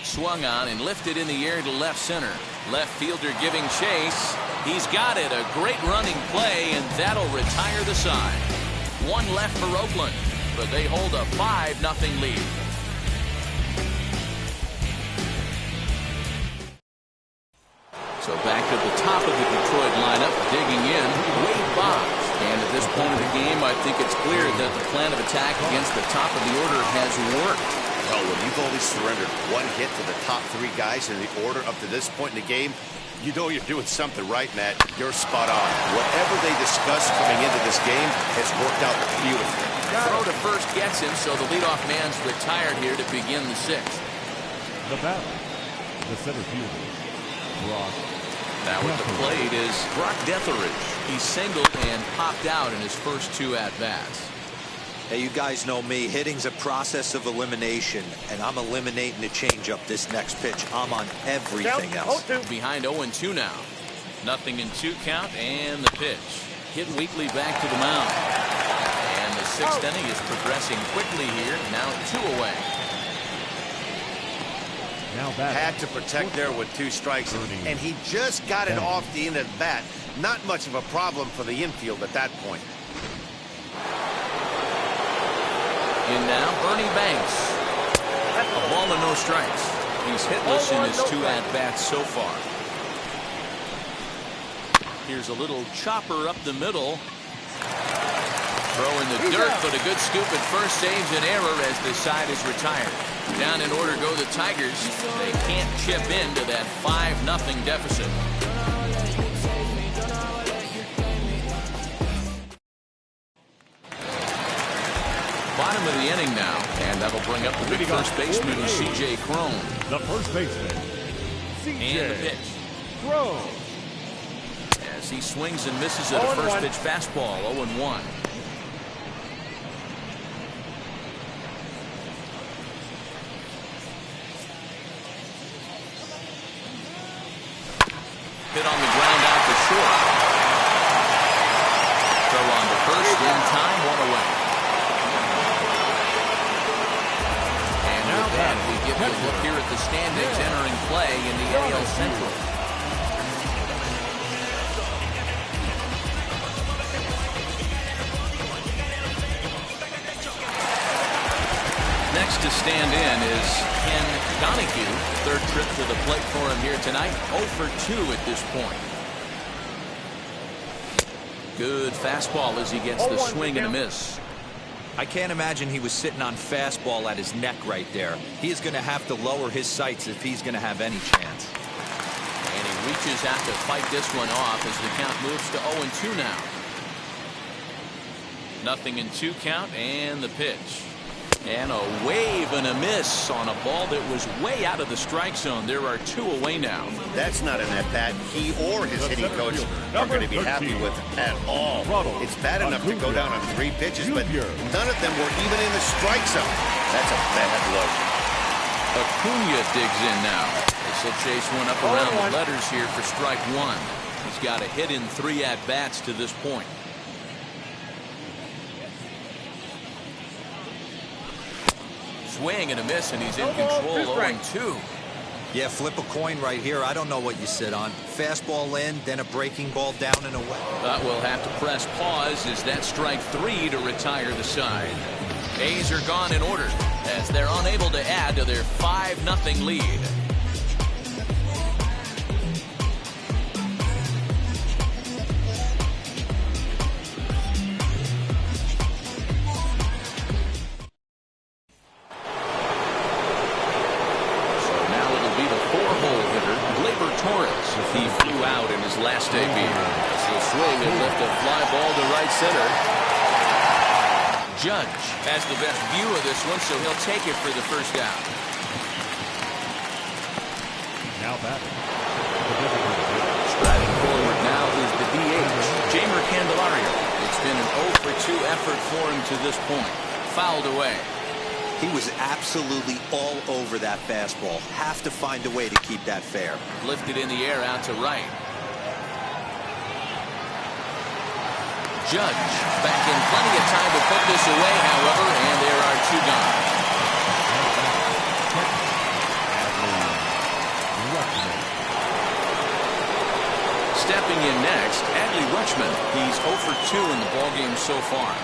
Swung on and lifted in the air to left center. Left fielder giving chase. He's got it. A great running play, and that'll retire the side. One left for Oakland, but they hold a 5-0 lead. So back to the top of the Detroit lineup, digging in, Wade Boggs. And at this point of the game, I think it's clear that the plan of attack against the top of the order has worked. Well, when you've only surrendered one hit to the top 3 guys in the order up to this point in the game, you know you're doing something right, Matt. You're spot on. Whatever they discussed coming into this game has worked out beautifully. Throw to first gets him, so the leadoff man's retired here to begin the 6th. The batter, the center fielder, Brock. Now at the plate is Brock Detheridge. He singled and popped out in his first 2 at-bats. Hey, you guys know me. Hitting's a process of elimination, and I'm eliminating the changeup this next pitch. I'm on everything else. Behind 0-2 now. 0-2 count, and the pitch. Hit Weekly back to the mound. And the 6th inning is progressing quickly here. Now 2 away. Now back. Had to protect there with 2 strikes, and he just got it off the end of the bat. Not much of a problem for the infield at that point. In now, Bernie Banks. A ball and no strikes. He's hitless in his 2 at-bats so far. Here's a little chopper up the middle. Throw in the dirt, but a good scoop at first saves an error as the side is retired. Down in order go the Tigers. They can't chip into that 5-0 deficit. Bottom of the inning now, and that'll bring up the big first baseman, C.J. Cron. The first baseman, C.J. And the pitch. Cron. As he swings and misses at a first pitch fastball, 0-1. Hit on the ground out to short. Throw on to first in time, 1 away. And we give you a look here at the standings entering play in the AL Central. Next to stand in is Ken Donahue. 3rd trip to the plate for him here tonight. 0 for 2 at this point. Good fastball as he gets the swing and a miss. I can't imagine he was sitting on fastball at his neck right there. He is going to have to lower his sights if he's going to have any chance. And he reaches out to fight this one off as the count moves to 0-2 now. 0-2 count, and the pitch. And a wave and a miss on a ball that was way out of the strike zone. There are 2 away now. That's not an at-bat he or his hitting coach are going to be happy with at all. It's bad enough to go down on 3 pitches, but none of them were even in the strike zone. That's a bad look. Acuna digs in now. This will chase one up around the letters here for strike 1. He's got a hit in 3 at-bats to this point. Swing and a miss, and he's in control. 0-2. Yeah, flip a coin right here. I don't know what you sit on. Fastball in, then a breaking ball down and away. But we'll have to press pause as that strike 3 to retire the side. A's are gone in order as they're unable to add to their 5-0 lead. Judge has the best view of this one, so he'll take it for the first down. Now batting. Striding forward now is the DH, Jamer Candelario. It's been an 0 for 2 effort for him to this point. Fouled away. He was absolutely all over that fastball. Have to find a way to keep that fair. Lifted in the air out to right. Judge back in plenty of time to put this away, however, and there are 2 gone. Stepping in next, Adley Rutschman. He's 0 for 2 in the ballgame so far.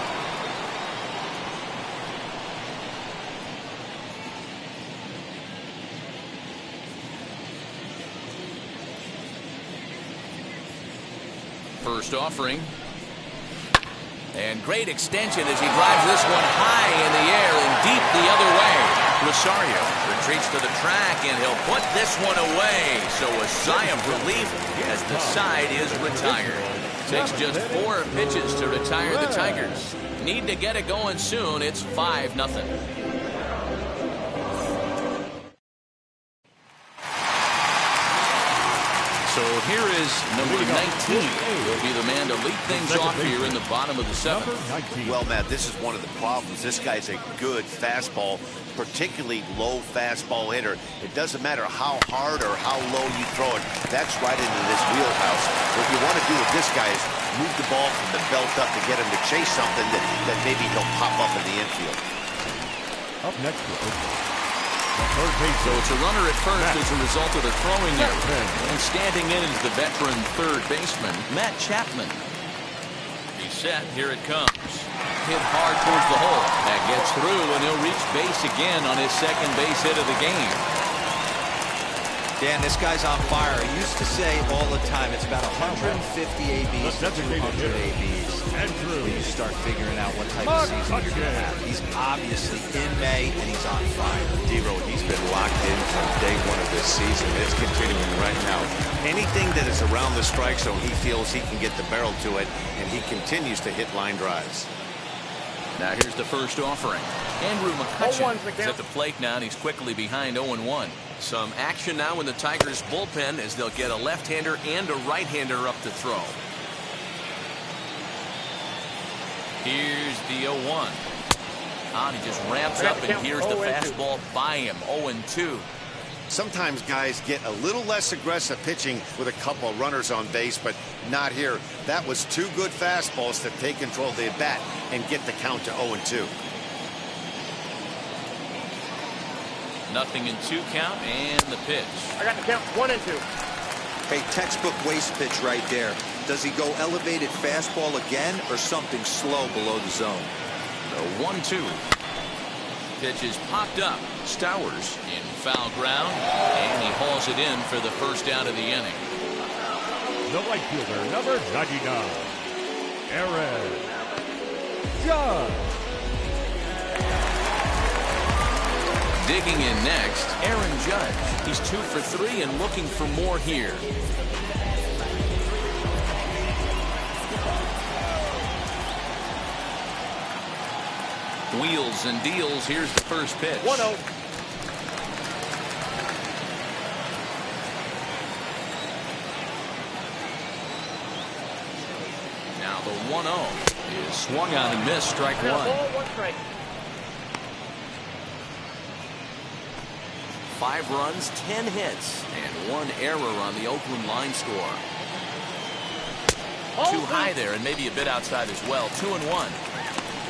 First offering. And great extension as he drives this one high in the air and deep the other way. Rosario retreats to the track, and he'll put this one away. So a sigh of relief as the side is retired. Takes just 4 pitches to retire the Tigers. Need to get it going soon. It's 5-0. So here is number 19. He'll be the man to lead things off here in the bottom of the 7th. Well, Matt, this is one of the problems. This guy's a good fastball, particularly low fastball hitter. It doesn't matter how hard or how low you throw it. That's right into this wheelhouse. What you want to do with this guy is move the ball from the belt up to get him to chase something that maybe he'll pop up in the infield. Up next to So it's a runner at first as a result of the throwing error. And standing in is the veteran third baseman, Matt Chapman. He's set. Here it comes. Hit hard towards the hole. That gets through, and he'll reach base again on his second base hit of the game. Dan, this guy's on fire. I used to say all the time, it's about 150 ABs to 200 ABs. When you start figuring out what type of season you're going to have. He's obviously in May, and he's on fire. D-Row, he's been locked in from day one of this season. It's continuing right now. Anything that is around the strike zone, he feels he can get the barrel to it, and he continues to hit line drives. Now here's the first offering. Andrew McCutcheon is at the plate now, and he's quickly behind 0-1. Some action now in the Tigers' bullpen as they'll get a left-hander and a right-hander up to throw. Here's the 0-1. He just ramps up, and here's the fastball by him, 0-2. Sometimes guys get a little less aggressive pitching with a couple of runners on base, but not here. That was 2 good fastballs to take control of the at-bat and get the count to 0-2. Nothing in 2 count, and the pitch. I got the count 1 and 2. Hey, textbook waste pitch right there. Does he go elevated fastball again or something slow below the zone? The 1-2. Pitch is popped up. Stowers in foul ground, and he hauls it in for the first down of the inning. the right fielder, number 99, Aaron Judge. Digging in next, Aaron Judge. He's 2 for 3 and looking for more here. Wheels and deals. Here's the first pitch. 1-0. Now the 1-0 is swung on and missed. Strike one. Ball, 1 strike. 5 runs, 10 hits, and 1 error on the Oakland line score. Too high there, and maybe a bit outside as well. 2-1.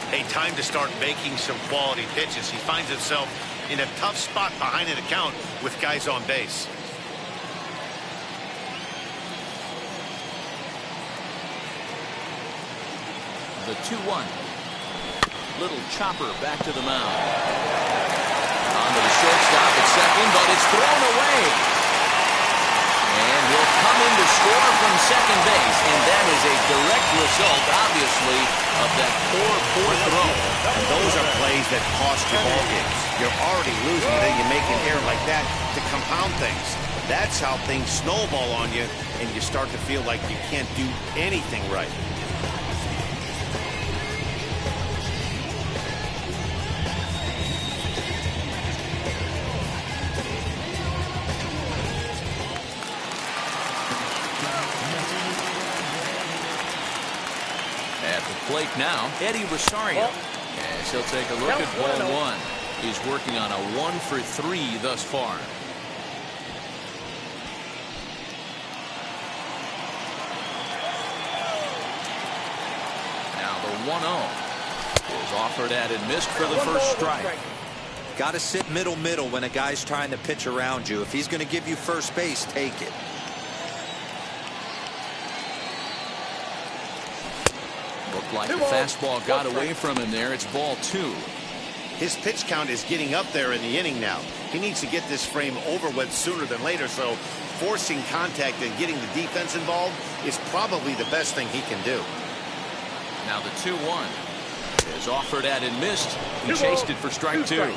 Hey, time to start making some quality pitches. He finds himself in a tough spot behind an account with guys on base. The 2-1. Little chopper back to the mound. On to the shortstop at second, but it's thrown away. And he'll come in to score from second base, and that is a direct result, obviously, of that poor throw. And those are plays that cost you ball games. You're already losing, and then you make an error like that to compound things. That's how things snowball on you, and you start to feel like you can't do anything right. plate now, Eddie Rosario. As he'll take a look at ball one. He's working on a 1 for 3 thus far. Now the 1-0 is offered at and missed for the first strike. Got to sit middle when a guy's trying to pitch around you. If he's going to give you first base, take it. Looked like the fastball got away from him there. It's ball 2. His pitch count is getting up there in the inning now. He needs to get this frame over with sooner than later, so forcing contact and getting the defense involved is probably the best thing he can do. Now the 2-1 is offered at and missed. He chased it for strike 2.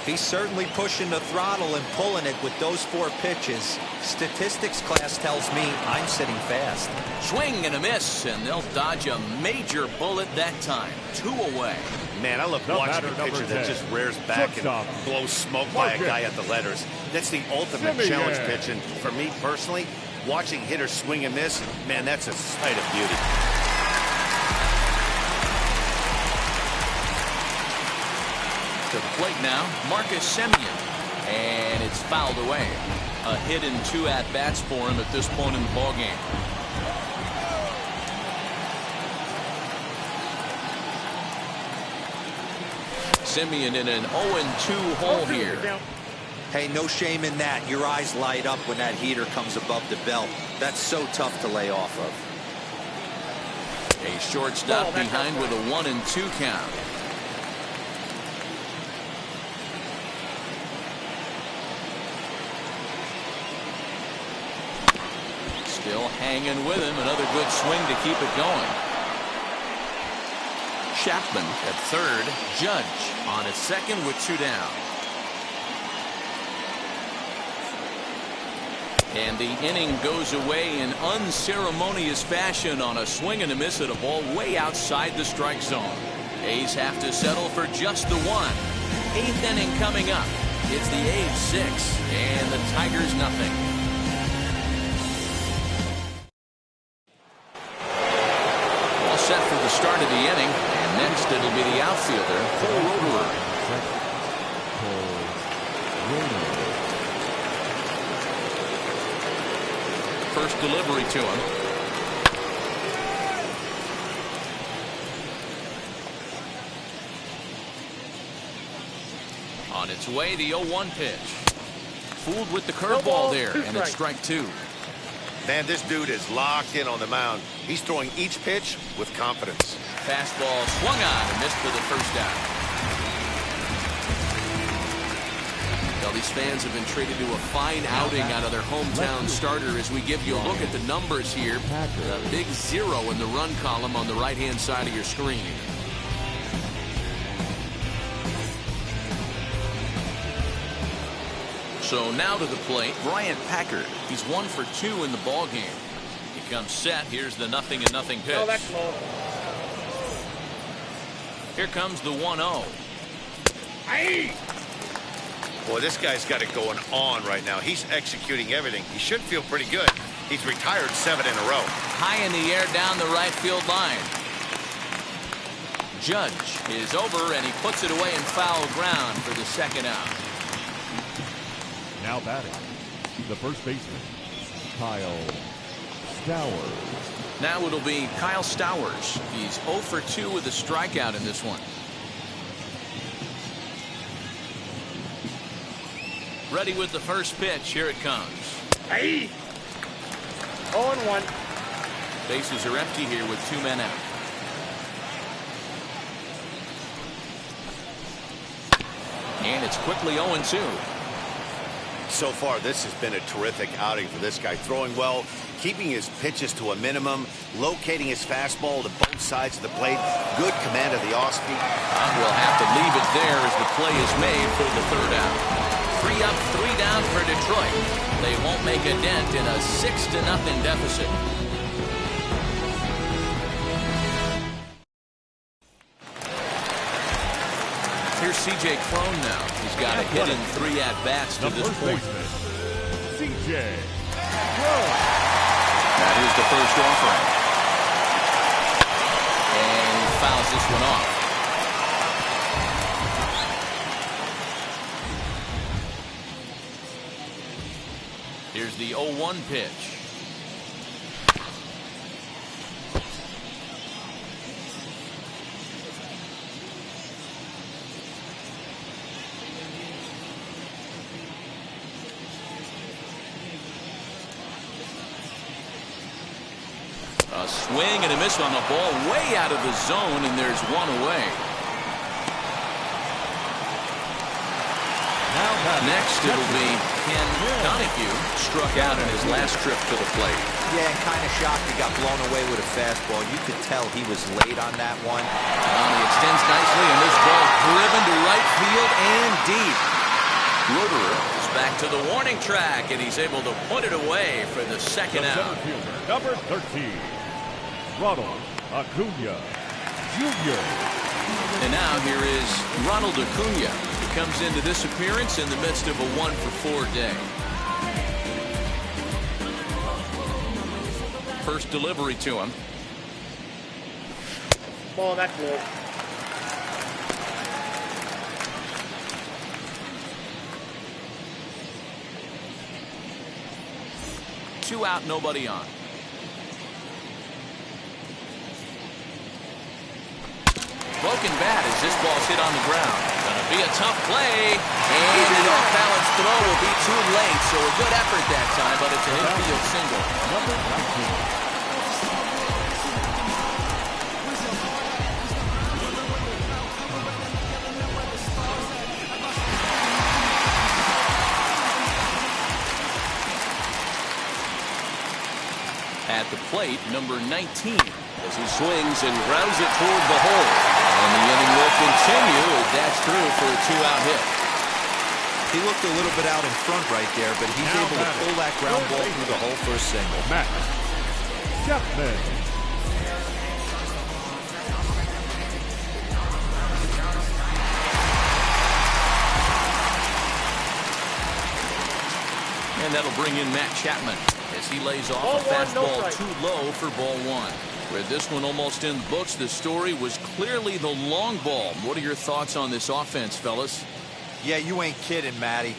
He's certainly pushing the throttle and pulling it with those 4 pitches. Statistics class tells me I'm sitting fast. Swing and a miss, and they'll dodge a major bullet that time. 2 away. Man, I love watching a pitcher that just rears back and blows smoke by a guy at the letters. That's the ultimate challenge pitch, and for me personally, watching hitters swing and miss, man, that's a sight of beauty. To the plate now, Marcus Semien, and it's fouled away. A hit and 2 at-bats for him at this point in the ballgame. Semien in an 0-2 hole here. Hey, no shame in that. Your eyes light up when that heater comes above the belt. That's so tough to lay off of. A shortstop behind with a 1-2 count. Still hanging with him. Another good swing to keep it going. Chapman at third. Judge on at second with 2 down. And the inning goes away in unceremonious fashion on a swing and a miss at a ball way outside the strike zone. A's have to settle for just the 1. 8th inning coming up. It's the A's 6 and the Tigers nothing. All set for the start of the inning, and next it'll be the outfielder, Cole Roederer. First delivery to him. On its way, the 0-1 pitch. Fooled with the curveball there, and it's strike 2. Man, this dude is locked in on the mound. He's throwing each pitch with confidence. Fastball swung on and missed for the first down. Well, these fans have been treated to a fine outing out of their hometown starter as we give you a look at the numbers here. A big 0 in the run column on the right-hand side of your screen. So now to the plate, Bryant Packard. He's 1 for 2 in the ball game. He comes set. Here's the 0-0 pitch. Oh, that's low. Here comes the 1-0. Aye. Boy, this guy's got it going on right now. He's executing everything. He should feel pretty good. He's retired 7 in a row. High in the air down the right field line. Judge is over, and he puts it away in foul ground for the second out. Now batting, the first baseman, Kyle Stowers. Now it'll be Kyle Stowers. He's 0 for 2 with a strikeout in this one. Ready with the first pitch. Here it comes. Hey. 0-1. Bases are empty here with 2 men out. And it's quickly 0-2. So far, this has been a terrific outing for this guy. Throwing well, keeping his pitches to a minimum, locating his fastball to both sides of the plate. Good command of the off-speed. We'll have to leave it there as the play is made for the third out. 3 up, 3 down for Detroit. They won't make a dent in a 6-0 deficit. Here's C.J. Cron now. He's got a hit in 3 at-bats to this point. C.J. Cron. That is the first offering. And fouls this one off. Here's the 0-1 pitch. A swing and a miss on the ball, way out of the zone, and there's one away. Next, it'll be Ken Donahue, struck out in his last trip to the plate. Yeah, and kind of shocked he got blown away with a fastball. You could tell he was late on that one. He extends nicely, and this ball driven to right field and deep. Roederer is back to the warning track, and he's able to put it away for the second out. Number 13, Ronald Acuna Jr. And now here is Ronald Acuna. He comes into this appearance in the midst of a 1-for-4 day. First delivery to him. Ball that close. Two out, nobody on. Broken bat as this ball's hit on the ground. Gonna be a tough play, and an off-balance throw will be too late. So a good effort that time, but it's an infield single. Number 19. At the plate, number 19, as he swings and grounds it toward the hole. And the inning will continue as that's through for a 2-out hit. He looked a little bit out in front right there, but he's able to pull that ground ball through the hole for a single. Matt Chapman. And that'll bring in Matt Chapman as he lays off a fastball too low for ball one. With this one almost in the books, the story was clearly the long ball. What are your thoughts on this offense, fellas? Yeah, you ain't kidding, Matty.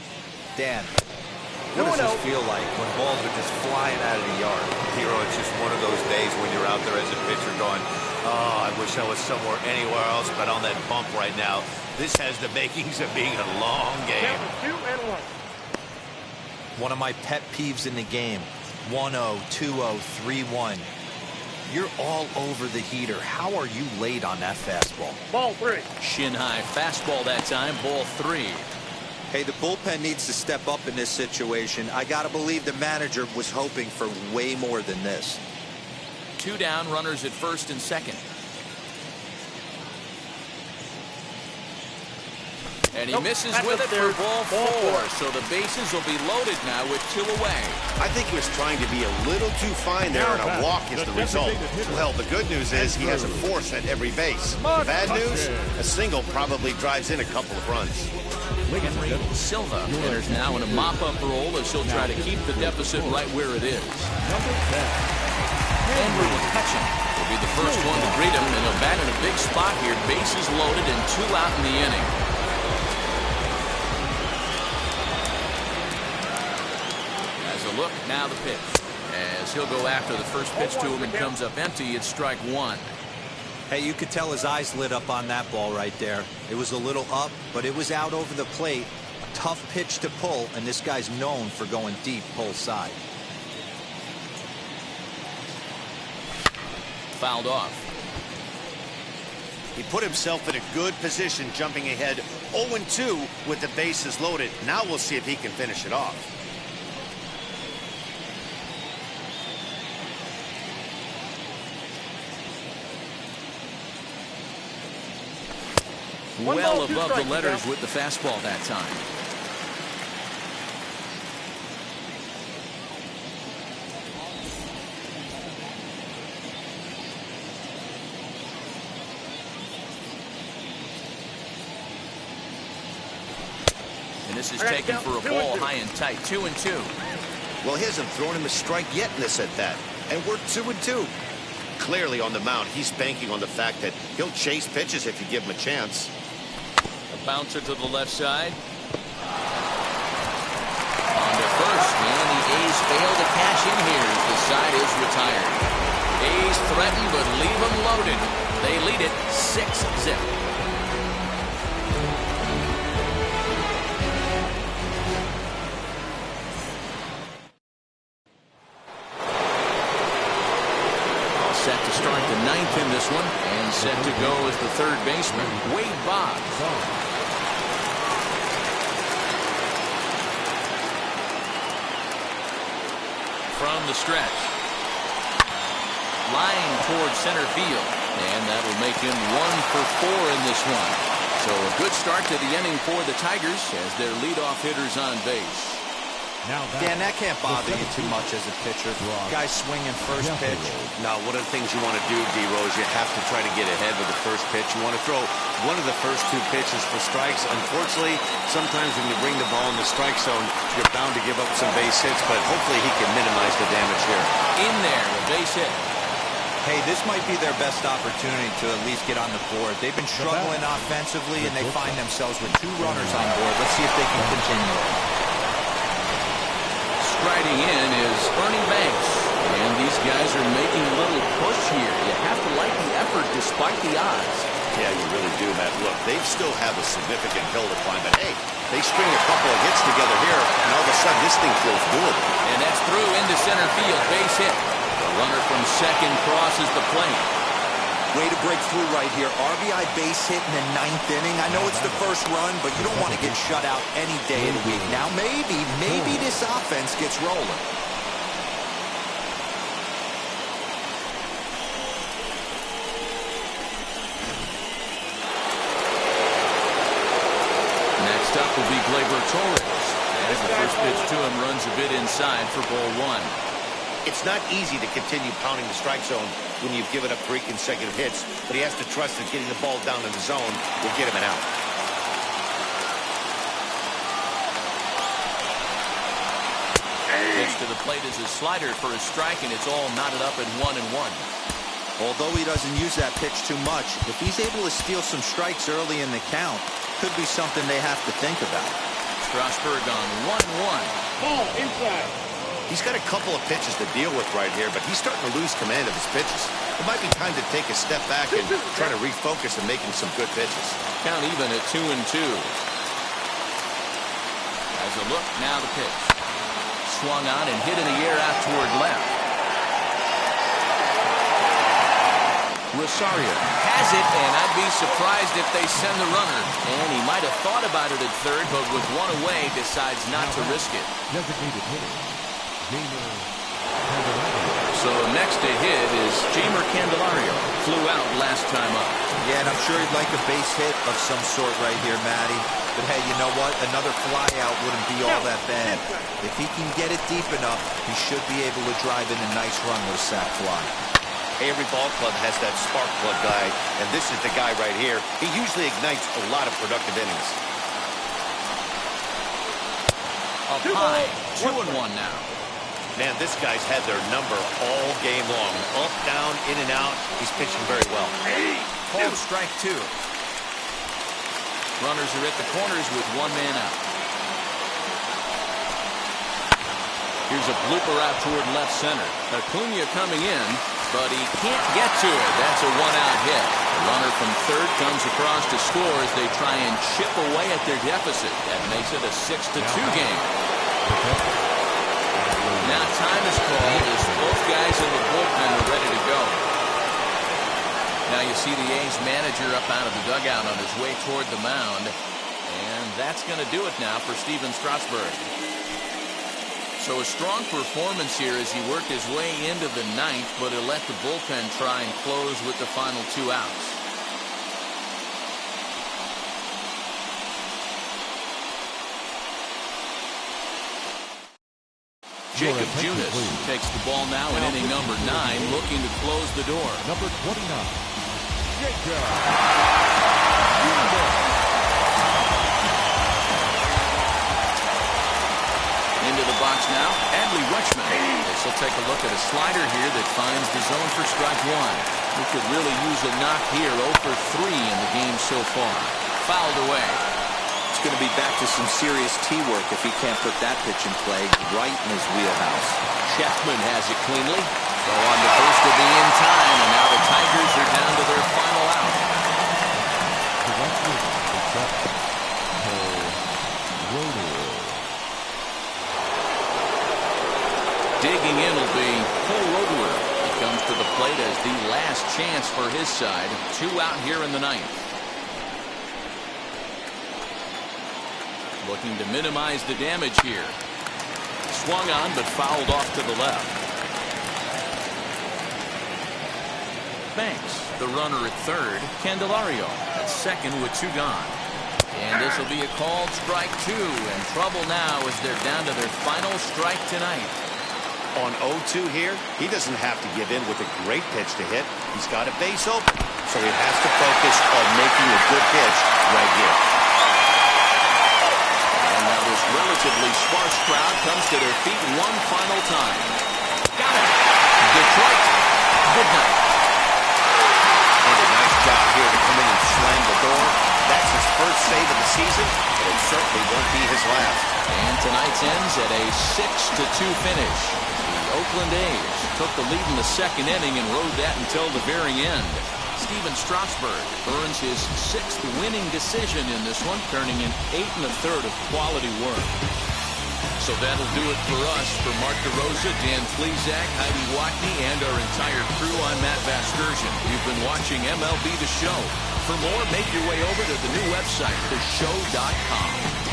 Dan, what does this feel like when balls are just flying out of the yard? Hero, it's just one of those days when you're out there as a pitcher going, oh, I wish I was somewhere anywhere else but on that bump right now. This has the makings of being a long game. 2-1. One of my pet peeves in the game. 1-0, 2-0, 3-1. You're all over the heater. How are you late on that fastball? Ball 3. Shin high fastball that time, ball 3. Hey, the bullpen needs to step up in this situation. I gotta believe the manager was hoping for way more than this. 2 down, runners at first and second. And he misses with it for ball 4. So the bases will be loaded now with 2 away. I think he was trying to be a little too fine there, and a walk is the result. Well, the good news is he has a force at every base. The bad news, a single probably drives in a couple of runs. Henry Silva enters now in a mop-up role as he'll try to keep the deficit right where it is. Andrew McCutcheon will be the first one to greet him, and he'll bat in a big spot here. Bases loaded and 2 out in the inning. Look, now the pitch. As he'll go after the first pitch to him and comes up empty, it's strike 1. Hey, you could tell his eyes lit up on that ball right there. It was a little up, but it was out over the plate. Tough pitch to pull, and this guy's known for going deep pull side. Fouled off. He put himself in a good position, jumping ahead 0-2 with the bases loaded. Now we'll see if he can finish it off. Well above the letters with the fastball that time. And this is taken for a ball high and tight. 2-2. Well, he hasn't thrown him a strike yet in this at-bat. And we're 2-2. clearly on the mound, he's banking on the fact that he'll chase pitches if you give him a chance. A bouncer to the left side. On to first, and the A's fail to cash in here as the side is retired. A's threaten, but leave them loaded. They lead it 6-0. Set to start the ninth in this one, and set to go as the third baseman, Wade Boggs. From the stretch. Line towards center field, and that'll make him 1 for 4 in this one. So a good start to the inning for the Tigers as their leadoff hitters on base. Dan, that can't bother you too much as a pitcher. Guys swinging first pitch. Now, one of the things you want to do, D-Rose, you have to try to get ahead with the first pitch. You want to throw one of the first 2 pitches for strikes. Unfortunately, sometimes when you bring the ball in the strike zone, you're bound to give up some base hits, but hopefully he can minimize the damage here. In there, a base hit. Hey, this might be their best opportunity to at least get on the board. They've been struggling offensively, and they find themselves with 2 runners on board. Let's see if they can continue. Striding in is Ernie Banks, and these guys are making a little push here. You have to like the effort despite the odds. Yeah, you really do, Matt. Look, they still have a significant hill to climb, but hey, they string a couple of hits together here, and all of a sudden this thing feels doable. And that's through into center field, base hit. The runner from second crosses the plate. Way to break through right here. RBI base hit in the 9th inning. I know it's the first run, but you don't want to get shut out any day of the week. Now maybe this offense gets rolling. Next up will be Gleyber Torres. As the first pitch to him runs a bit inside for ball 1. It's not easy to continue pounding the strike zone when you've given up 3 consecutive hits, but he has to trust that getting the ball down in the zone will get him an out. Pitch to the plate is a slider for a strike, and it's all knotted up at 1-1. Although he doesn't use that pitch too much, if he's able to steal some strikes early in the count, could be something they have to think about. Strasburg on 1-1. Ball inside. He's got a couple of pitches to deal with right here, but he's starting to lose command of his pitches. It might be time to take a step back and try to refocus and making some good pitches. Count even at 2-2. As a look, now the pitch. Swung on and hit in the air out toward left. Rosario has it, and I'd be surprised if they send the runner. And he might have thought about it at third, but with 1 away, decides not to risk it. Designated hitter, Jamer. So next to hit is Jamer Candelario. Flew out last time up. Yeah, and I'm sure he'd like a base hit of some sort right here, Matty. But hey, you know what? Another fly out wouldn't be all that bad. If he can get it deep enough, he should be able to drive in a nice run with a sac fly. Every ball club has that spark plug guy, and this is the guy right here. He usually ignites a lot of productive innings. Up high, 2-1 now. Man, this guy's had their number all game long. Up, down, in and out. He's pitching very well. Called strike 2. Runners are at the corners with 1 man out. Here's a blooper out toward left center. Acuna coming in, but he can't get to it. That's a 1-out hit. The runner from third comes across to score as they try and chip away at their deficit. That makes it a 6-2 game. Now time is called as both guys in the bullpen are ready to go. Now you see the A's manager up out of the dugout on his way toward the mound. And that's going to do it now for Steven Strasburg. So a strong performance here as he worked his way into the 9th, but he'll let the bullpen try and close with the final 2 outs. Jacob Junis takes the ball now in inning number 9, looking to close the door. Number 29, Jacob Junis. Into the box now, Adley Rutschman. This will take a look at a slider here that finds the zone for strike one. He could really use a knock here. 0 for 3 in the game so far. Fouled away. It's going to be back to some serious T-work if he can't put that pitch in play right in his wheelhouse. Chapman has it cleanly. Throw on the first to be in time, and now the Tigers are down to their final out. Digging in will be Cole Roederer. He comes to the plate as the last chance for his side. 2 out here in the ninth. Looking to minimize the damage here. Swung on, but fouled off to the left. Banks, the runner at third. Candelario at second with 2 gone. And this will be a called strike 2. And trouble now as they're down to their final strike tonight. On 0-2 here, he doesn't have to give in with a great pitch to hit. He's got a base open, so he has to focus on making a good pitch right here. And now this relatively sparse crowd comes to their feet one final time. Got it. Detroit, good night. And a nice job here to come in and slam the door. That's his first save of the season, but it certainly won't be his last. And tonight's ends at a 6-2 finish. The Oakland A's took the lead in the second inning and rode that until the very end. Steven Strasburg earns his 6th winning decision in this one, turning in 8 1/3 of quality work. So that'll do it for us. For Mark DeRosa, Dan Plesac, Heidi Watney, and our entire crew, I'm Matt Vasgersian. You've been watching MLB The Show. For more, make your way over to the new website, theshow.com.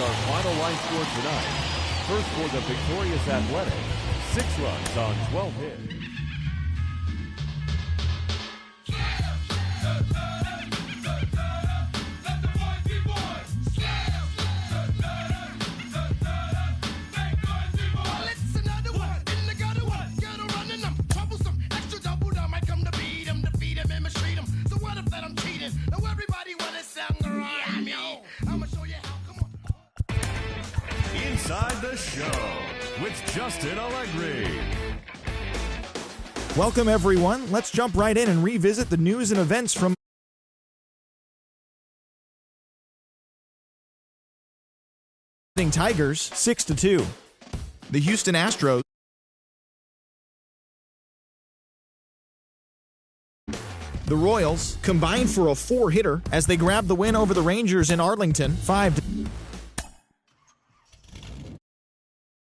Our final line score tonight. First for the victorious Athletics, 6 runs on 12 hits. Inside the Show with Justin Allegri. Welcome, everyone. Let's jump right in and revisit the news and events from Tigers 6-2. The Houston Astros. The Royals combined for a 4-hitter as they grab the win over the Rangers in Arlington 5-2.